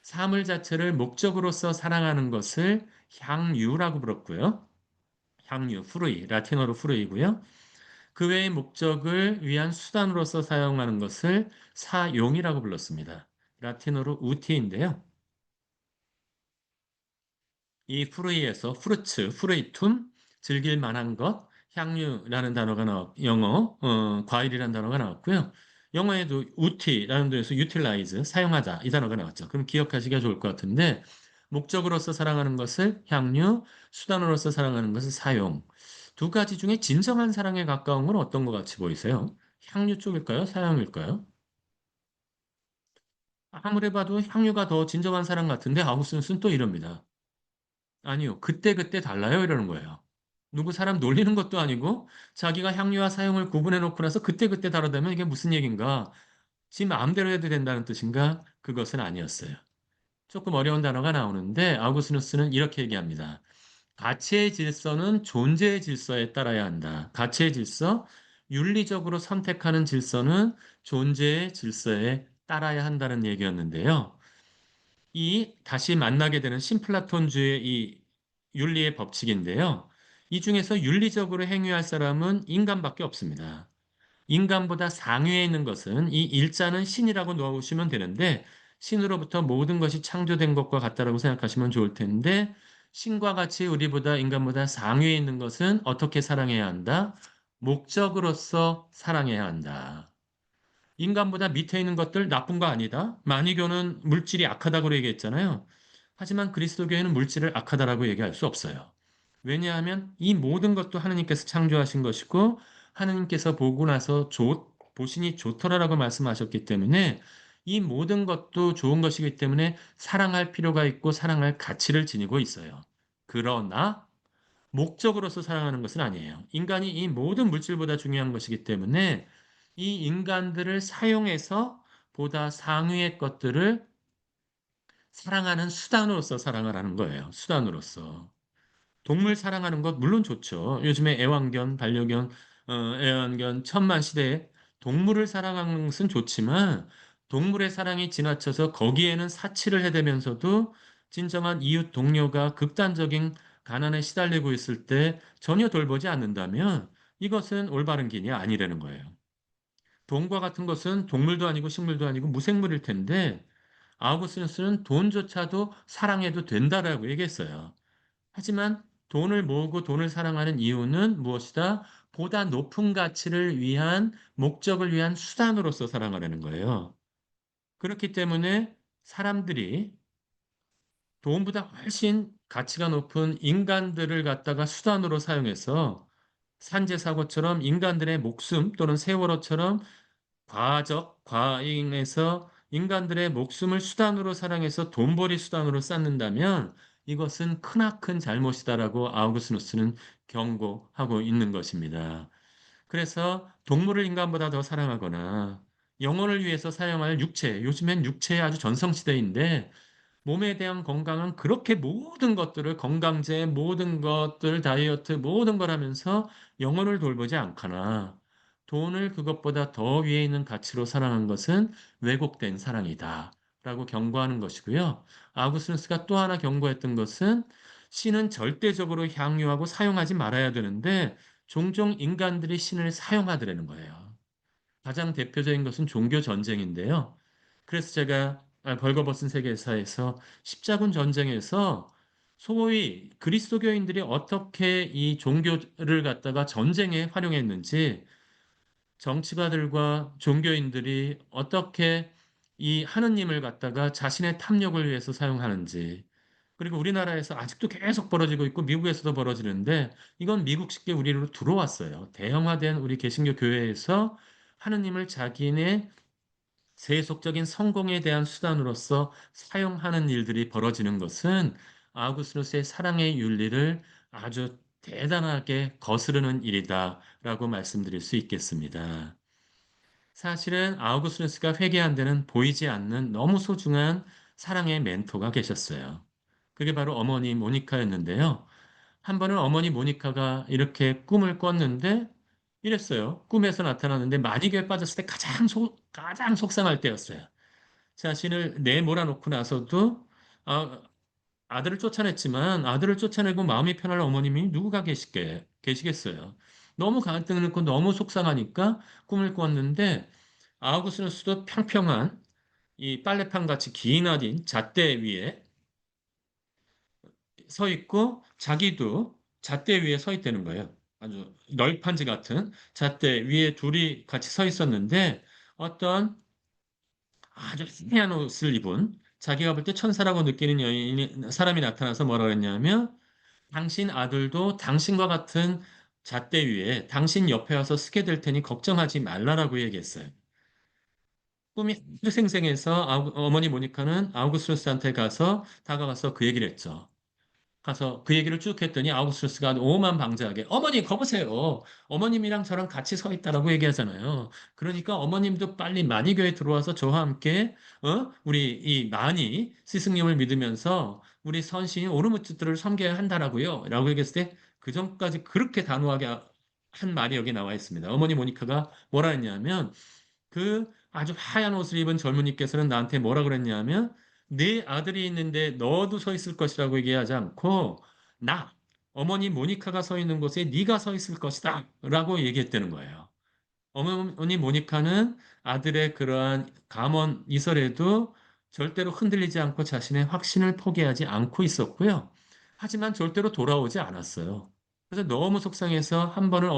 사물 자체를 목적으로서 사랑하는 것을 향유라고 불렀고요. 향유, 후르이, 라틴어로 후르이고요. 그 외의 목적을 위한 수단으로서 사용하는 것을 사용이라고 불렀습니다. 라틴어로 우티인데요. 이 프루이에서 프루츠, 프루이툼, 즐길 만한 것, 향유라는 단어가 영어, 과일이라는 단어가 나왔고요. 영어에도 우티라는 데에서 utilize, 사용하다 이 단어가 나왔죠. 그럼 기억하시기가 좋을 것 같은데, 목적으로서 사랑하는 것을 향유, 수단으로서 사랑하는 것을 사용. 두 가지 중에 진정한 사랑에 가까운 건 어떤 것 같이 보이세요? 향유 쪽일까요? 사용일까요? 아무리 봐도 향유가 더 진정한 사랑 같은데 아우스는 또 이럽니다. 아니요. 그때그때 달라요. 이러는 거예요. 누구 사람 놀리는 것도 아니고 자기가 향유와 사용을 구분해 놓고 나서 그때그때 다르다면 이게 무슨 얘기인가? 지 마음대로 해도 된다는 뜻인가? 그것은 아니었어요. 조금 어려운 단어가 나오는데 아우구스누스는 이렇게 얘기합니다. 가치의 질서는 존재의 질서에 따라야 한다. 가치의 질서, 윤리적으로 선택하는 질서는 존재의 질서에 따라야 한다는 얘기였는데요. 이 다시 만나게 되는 신플라톤주의 이 윤리의 법칙인데요. 이 중에서 윤리적으로 행위할 사람은 인간밖에 없습니다. 인간보다 상위에 있는 것은 이 일자는 신이라고 놓으시면 되는데 신으로부터 모든 것이 창조된 것과 같다라고 생각하시면 좋을 텐데 신과 같이 우리보다 인간보다 상위에 있는 것은 어떻게 사랑해야 한다? 목적으로서 사랑해야 한다. 인간보다 밑에 있는 것들 나쁜 거 아니다. 마니교는 물질이 악하다고 얘기했잖아요. 하지만 그리스도교회는 물질을 악하다라고 얘기할 수 없어요. 왜냐하면 이 모든 것도 하느님께서 창조하신 것이고 하느님께서 보고 나서 보시니 좋더라라고 말씀하셨기 때문에 이 모든 것도 좋은 것이기 때문에 사랑할 필요가 있고 사랑할 가치를 지니고 있어요. 그러나 목적으로서 사랑하는 것은 아니에요. 인간이 이 모든 물질보다 중요한 것이기 때문에 이 인간들을 사용해서 보다 상위의 것들을 사랑하는 수단으로서 사랑을 하는 거예요. 수단으로서. 동물 사랑하는 것 물론 좋죠. 요즘에 애완견, 반려견, 애완견 천만 시대에 동물을 사랑하는 것은 좋지만 동물의 사랑이 지나쳐서 거기에는 사치를 해대면서도 진정한 이웃 동료가 극단적인 가난에 시달리고 있을 때 전혀 돌보지 않는다면 이것은 올바른 길이 아니라는 거예요. 돈과 같은 것은 동물도 아니고 식물도 아니고 무생물일 텐데 아우구스누스는 돈조차도 사랑해도 된다라고 얘기했어요. 하지만 돈을 모으고 돈을 사랑하는 이유는 무엇이다? 보다 높은 가치를 위한 목적을 위한 수단으로서 사랑하려는 거예요. 그렇기 때문에 사람들이 돈보다 훨씬 가치가 높은 인간들을 갖다가 수단으로 사용해서 산재사고처럼 인간들의 목숨 또는 세월호처럼 과잉해서 인간들의 목숨을 수단으로 사랑해서 돈벌이 수단으로 쌓는다면 이것은 크나큰 잘못이다라고 아우구스누스는 경고하고 있는 것입니다. 그래서 동물을 인간보다 더 사랑하거나 영혼을 위해서 사용할 육체, 요즘엔 육체의 아주 전성시대인데 몸에 대한 건강은 그렇게 모든 것들을 건강제, 모든 것들, 다이어트, 모든 걸 하면서 영혼을 돌보지 않거나 돈을 그것보다 더 위에 있는 가치로 사랑한 것은 왜곡된 사랑이다. 라고 경고하는 것이고요. 아우구스누스가 또 하나 경고했던 것은 신은 절대적으로 향유하고 사용하지 말아야 되는데 종종 인간들이 신을 사용하더라는 거예요. 가장 대표적인 것은 종교 전쟁인데요. 그래서 제가 벌거벗은 세계사에서 십자군 전쟁에서 소위 그리스도교인들이 어떻게 이 종교를 갖다가 전쟁에 활용했는지 정치가들과 종교인들이 어떻게 이 하느님을 갖다가 자신의 탐욕을 위해서 사용하는지, 그리고 우리나라에서 아직도 계속 벌어지고 있고 미국에서도 벌어지는데 이건 미국식의 우리로 들어왔어요. 대형화된 우리 개신교 교회에서 하느님을 자기네 세속적인 성공에 대한 수단으로서 사용하는 일들이 벌어지는 것은 아우구스누스의 사랑의 윤리를 아주 대단하게 거스르는 일이다라고 말씀드릴 수 있겠습니다. 사실은 아우구스누스가 회개한 데는 보이지 않는 너무 소중한 사랑의 멘토가 계셨어요. 그게 바로 어머니 모니카였는데요. 한 번은 어머니 모니카가 이렇게 꿈을 꿨는데 이랬어요. 꿈에서 나타났는데 마니교에 빠졌을 때 가장 속상할 때였어요. 자신을 내몰아놓고 나서도 아, 아들을 쫓아냈지만 아들을 쫓아내고 마음이 편할 어머님이 누구가 계시겠어요. 너무 가뜩 고 너무 속상하니까 꿈을 꿨는데 아우구스누스도 평평한 이 빨래판 같이 기나긴 잣대 위에 서 있고 자기도 잣대 위에 서 있다는 거예요. 아주 널판지 같은 잣대 위에 둘이 같이 서 있었는데 어떤 아주 희미한 옷을 입은 자기가 볼 때 천사라고 느끼는 사람이 나타나서 뭐라 그랬냐면 당신 아들도 당신과 같은 잣대 위에 당신 옆에 와서 쓰게 될 테니 걱정하지 말라라고 얘기했어요. 꿈이 아주 생생해서 어머니 모니카는 아우구스투스한테 가서 다가가서 그 얘기를 했죠. 가서 그 얘기를 쭉 했더니 아우구스투스가 오만방자하게 어머니 거보세요. 어머님이랑 저랑 같이 서 있다라고 얘기하잖아요. 그러니까 어머님도 빨리 마니교에 들어와서 저와 함께 우리 이 마니 스승님을 믿으면서 우리 선신 오르무트들을 섬겨야 한다라고요. 라고 얘기했을 때 그 전까지 그렇게 단호하게 한 말이 여기 나와 있습니다. 어머니 모니카가 뭐라 했냐면 그 아주 하얀 옷을 입은 젊은이께서는 나한테 뭐라 그랬냐면 네 아들이 있는데 너도 서 있을 것이라고 얘기하지 않고 나 어머니 모니카가 서 있는 곳에 네가 서 있을 것이다 라고 얘기했다는 거예요. 어머니 모니카는 아들의 그러한 감언 이설에도 절대로 흔들리지 않고 자신의 확신을 포기하지 않고 있었고요. 하지만 절대로 돌아오지 않았어요. 그래서 너무 속상해서 한 번은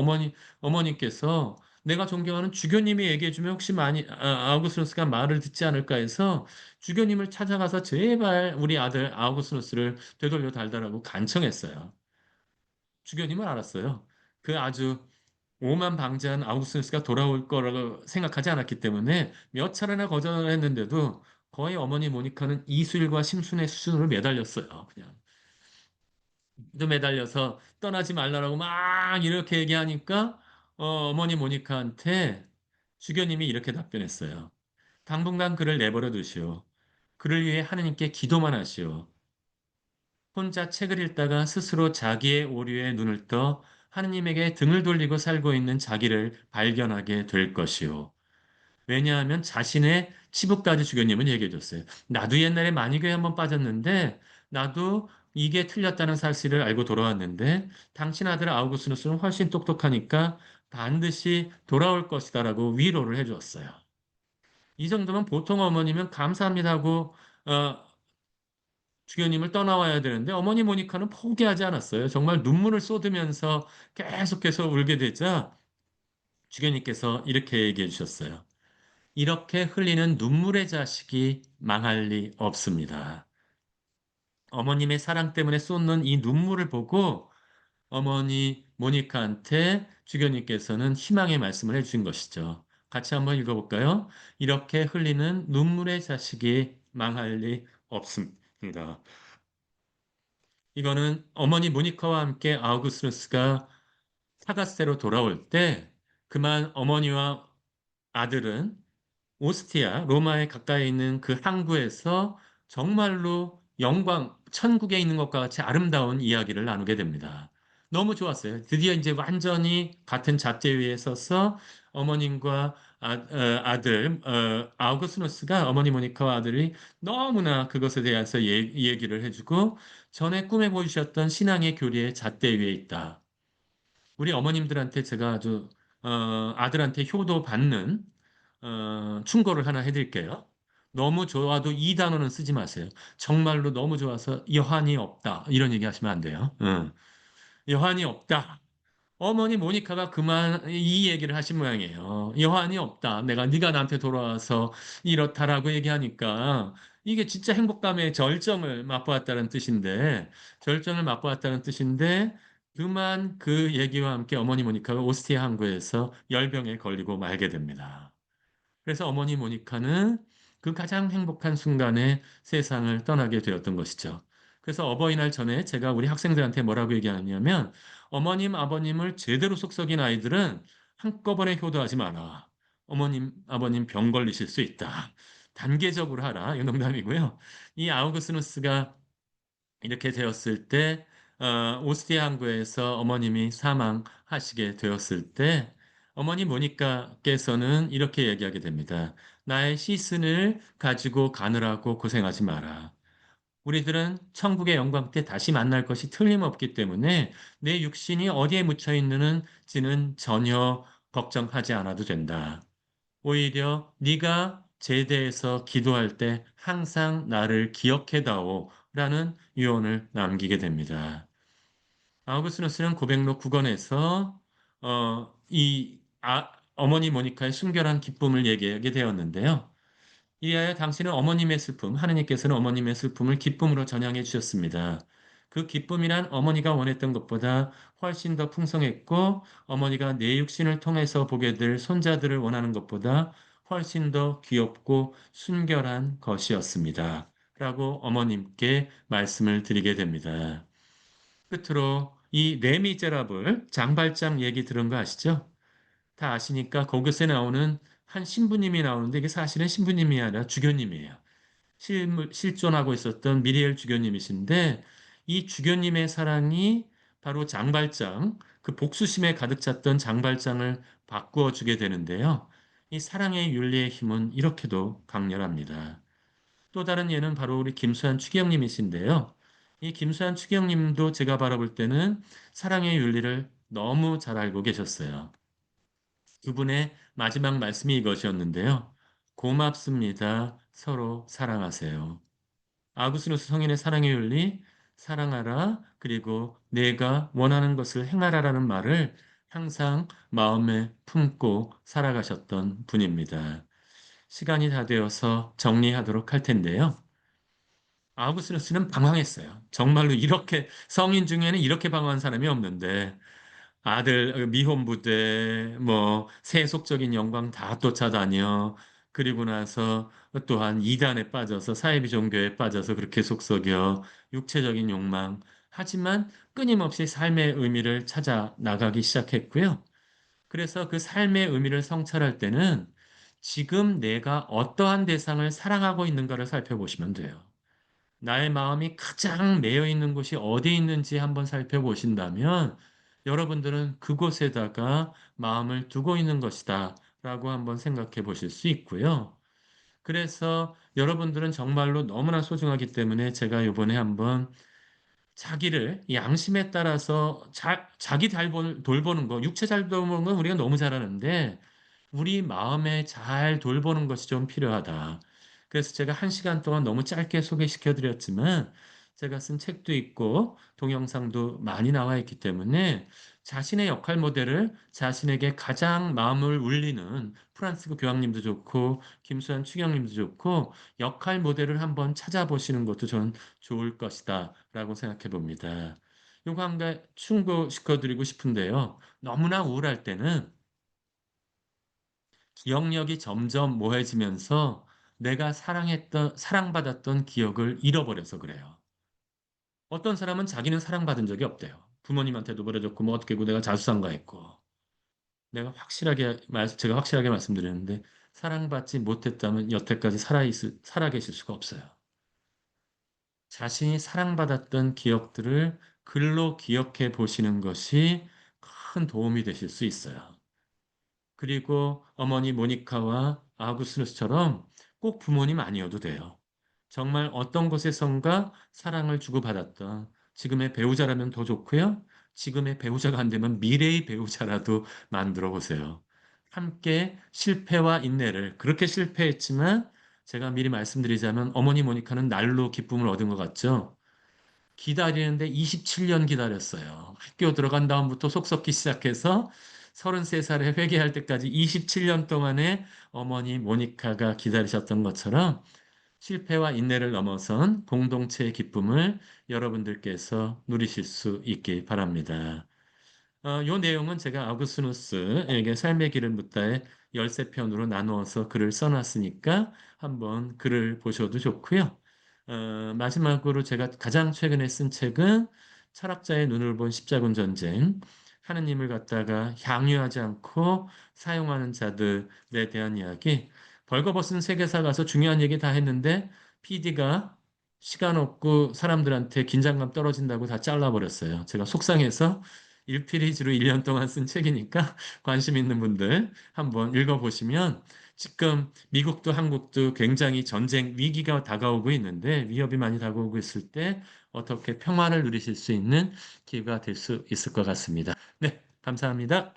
어머니께서 내가 존경하는 주교님이 얘기해주면 혹시 아우구스누스가 말을 듣지 않을까 해서 주교님을 찾아가서 제발 우리 아들 아우구스누스를 되돌려 달라고 간청했어요. 주교님은 알았어요. 그 아주 오만방자한 아우구스누스가 돌아올 거라고 생각하지 않았기 때문에 몇 차례나 거절을 했는데도 거의 어머니 모니카는 이술과 심순의 수준으로 매달렸어요. 그냥 또 매달려서 떠나지 말라고 막 이렇게 얘기하니까 어머니 모니카한테 주교님이 이렇게 답변했어요. 당분간 그를 내버려 두시오. 그를 위해 하느님께 기도만 하시오. 혼자 책을 읽다가 스스로 자기의 오류에 눈을 떠 하느님에게 등을 돌리고 살고 있는 자기를 발견하게 될 것이오. 왜냐하면 자신의 치부까지 주교님은 얘기해 줬어요. 나도 옛날에 만이교에 한번 빠졌는데 나도 이게 틀렸다는 사실을 알고 돌아왔는데 당신 아들 아우구스누스는 훨씬 똑똑하니까 반드시 돌아올 것이다라고 위로를 해 주었어요. 이 정도면 보통 어머니면 감사합니다 하고 주교님을 떠나와야 되는데 어머니 모니카는 포기하지 않았어요. 정말 눈물을 쏟으면서 계속해서 울게 되자 주교님께서 이렇게 얘기해 주셨어요. 이렇게 흘리는 눈물의 자식이 망할 리 없습니다. 어머님의 사랑 때문에 쏟는 이 눈물을 보고 어머니 모니카한테 주교님께서는 희망의 말씀을 해주신 것이죠. 같이 한번 읽어볼까요? 이렇게 흘리는 눈물의 자식이 망할 리 없습니다. 이거는 어머니 모니카와 함께 아우구스누스가 사가세로 돌아올 때 그만 어머니와 아들은 오스티아, 로마에 가까이 있는 그 항구에서 정말로 영광, 천국에 있는 것과 같이 아름다운 이야기를 나누게 됩니다. 너무 좋았어요. 드디어 이제 완전히 같은 잣대 위에 서서 어머님과 들 아우구스누스가 어머니 모니카와 아들이 너무나 그것에 대해서 얘기를 해주고 전에 꿈에 보이셨던 신앙의 교리의 잣대 위에 있다. 우리 어머님들한테 제가 아주 아들한테 효도 받는 충고를 하나 해드릴게요. 너무 좋아도 이 단어는 쓰지 마세요. 정말로 너무 좋아서 여한이 없다. 이런 얘기 하시면 안 돼요. 여한이 없다. 어머니 모니카가 그만 이 얘기를 하신 모양이에요. 여한이 없다. 내가 네가 나한테 돌아와서 이렇다라고 얘기하니까 이게 진짜 행복감의 절정을 맛보았다는 뜻인데 절정을 맛보았다는 뜻인데 그만 그 얘기와 함께 어머니 모니카가 오스티아 항구에서 열병에 걸리고 말게 됩니다. 그래서 어머니 모니카는 그 가장 행복한 순간에 세상을 떠나게 되었던 것이죠. 그래서 어버이날 전에 제가 우리 학생들한테 뭐라고 얘기하냐면 어머님, 아버님을 제대로 속썩인 아이들은 한꺼번에 효도하지 마라. 어머님, 아버님 병 걸리실 수 있다. 단계적으로 하라. 이 농담이고요. 이 아우구스누스가 이렇게 되었을 때, 오스티아 항구에서 어머님이 사망하시게 되었을 때, 어머니 모니카께서는 이렇게 얘기하게 됩니다. 나의 시신을 가지고 가느라고 고생하지 마라. 우리들은 천국의 영광 때 다시 만날 것이 틀림없기 때문에 내 육신이 어디에 묻혀 있는지는 전혀 걱정하지 않아도 된다. 오히려 네가 제대해서 기도할 때 항상 나를 기억해다오 라는 유언을 남기게 됩니다. 아우구스누스는 고백록 9권에서 어머니 모니카의 순결한 기쁨을 얘기하게 되었는데요. 이하여 당신은 어머님의 슬픔, 하느님께서는 어머님의 슬픔을 기쁨으로 전향해 주셨습니다. 그 기쁨이란 어머니가 원했던 것보다 훨씬 더 풍성했고, 어머니가 내 육신을 통해서 보게 될 손자들을 원하는 것보다 훨씬 더 귀엽고 순결한 것이었습니다. 라고 어머님께 말씀을 드리게 됩니다. 끝으로 이 레미제라블 장발장 얘기 들은 거 아시죠? 다 아시니까 거기서 나오는 한 신부님이 나오는데 이게 사실은 신부님이 아니라 주교님이에요. 실존하고 있었던 미리엘 주교님이신데 이 주교님의 사랑이 바로 장발장, 그 복수심에 가득 찼던 장발장을 바꾸어 주게 되는데요. 이 사랑의 윤리의 힘은 이렇게도 강렬합니다. 또 다른 예는 바로 우리 김수환 추기경님이신데요. 이 김수환 추기경님도 제가 바라볼 때는 사랑의 윤리를 너무 잘 알고 계셨어요. 그분의 마지막 말씀이 이것이었는데요. 고맙습니다. 서로 사랑하세요. 아구스누스 성인의 사랑의 윤리, 사랑하라, 그리고 내가 원하는 것을 행하라라는 말을 항상 마음에 품고 살아가셨던 분입니다. 시간이 다 되어서 정리하도록 할 텐데요. 아우구스누스는 방황했어요. 정말로 이렇게 성인 중에는 이렇게 방황한 사람이 없는데 아들 미혼부대 뭐 세속적인 영광 다 쫓아다녀 그리고 나서 또한 이단에 빠져서 사이비 종교에 빠져서 그렇게 속썩여 육체적인 욕망 하지만 끊임없이 삶의 의미를 찾아 나가기 시작했고요. 그래서 그 삶의 의미를 성찰할 때는 지금 내가 어떠한 대상을 사랑하고 있는가를 살펴보시면 돼요. 나의 마음이 가장 매여 있는 곳이 어디에 있는지 한번 살펴보신다면 여러분들은 그곳에다가 마음을 두고 있는 것이다 라고 한번 생각해 보실 수 있고요. 그래서 여러분들은 정말로 너무나 소중하기 때문에 제가 이번에 한번 자기를 양심에 따라서 자기 돌보는 거, 육체 잘 돌보는 건 우리가 너무 잘하는데 우리 마음에 잘 돌보는 것이 좀 필요하다. 그래서 제가 한 시간 동안 너무 짧게 소개시켜 드렸지만 제가 쓴 책도 있고 동영상도 많이 나와 있기 때문에 자신의 역할 모델을 자신에게 가장 마음을 울리는 프란스코 교황님도 좋고 김수환 추경님도 좋고 역할 모델을 한번 찾아보시는 것도 저는 좋을 것이다 라고 생각해 봅니다. 요거 한 가지 충고시켜 드리고 싶은데요. 너무나 우울할 때는 기억력이 점점 모해지면서 내가 사랑받았던 기억을 잃어버려서 그래요. 어떤 사람은 자기는 사랑받은 적이 없대요. 부모님한테도 버려졌고, 뭐 어떻게, 고 내가 자수성가했고. 제가 확실하게 말씀드렸는데, 사랑받지 못했다면 여태까지 살아 계실 수가 없어요. 자신이 사랑받았던 기억들을 글로 기억해 보시는 것이 큰 도움이 되실 수 있어요. 그리고 어머니 모니카와 아구스누스처럼 꼭 부모님 아니어도 돼요. 정말 어떤 곳에선가 사랑을 주고받았던 지금의 배우자라면 더 좋고요. 지금의 배우자가 안 되면 미래의 배우자라도 만들어 보세요. 함께 실패와 인내를 그렇게 실패했지만 제가 미리 말씀드리자면 어머니 모니카는 날로 기쁨을 얻은 것 같죠. 기다리는데 27년 기다렸어요. 학교 들어간 다음부터 속썩기 시작해서 33살에 회개할 때까지 27년 동안에 어머니 모니카가 기다리셨던 것처럼 실패와 인내를 넘어선 공동체의 기쁨을 여러분들께서 누리실 수 있기 바랍니다. 요 내용은 제가 아우구스누스에게 삶의 길을 묻다의 13편으로 나누어서 글을 써놨으니까 한번 글을 보셔도 좋고요. 마지막으로 제가 가장 최근에 쓴 책은 철학자의 눈을 본 십자군 전쟁, 하느님을 갖다가 향유하지 않고 사용하는 자들에 대한 이야기. 벌거벗은 세계사 가서 중요한 얘기 다 했는데 PD가 시간 없고 사람들한테 긴장감 떨어진다고 다 잘라버렸어요. 제가 속상해서 1피리지로 1년 동안 쓴 책이니까 관심 있는 분들 한번 읽어보시면 지금 미국도 한국도 굉장히 전쟁 위기가 다가오고 있는데 위협이 많이 다가오고 있을 때 어떻게 평화를 누리실 수 있는 기회가 될 수 있을 것 같습니다. 네, 감사합니다.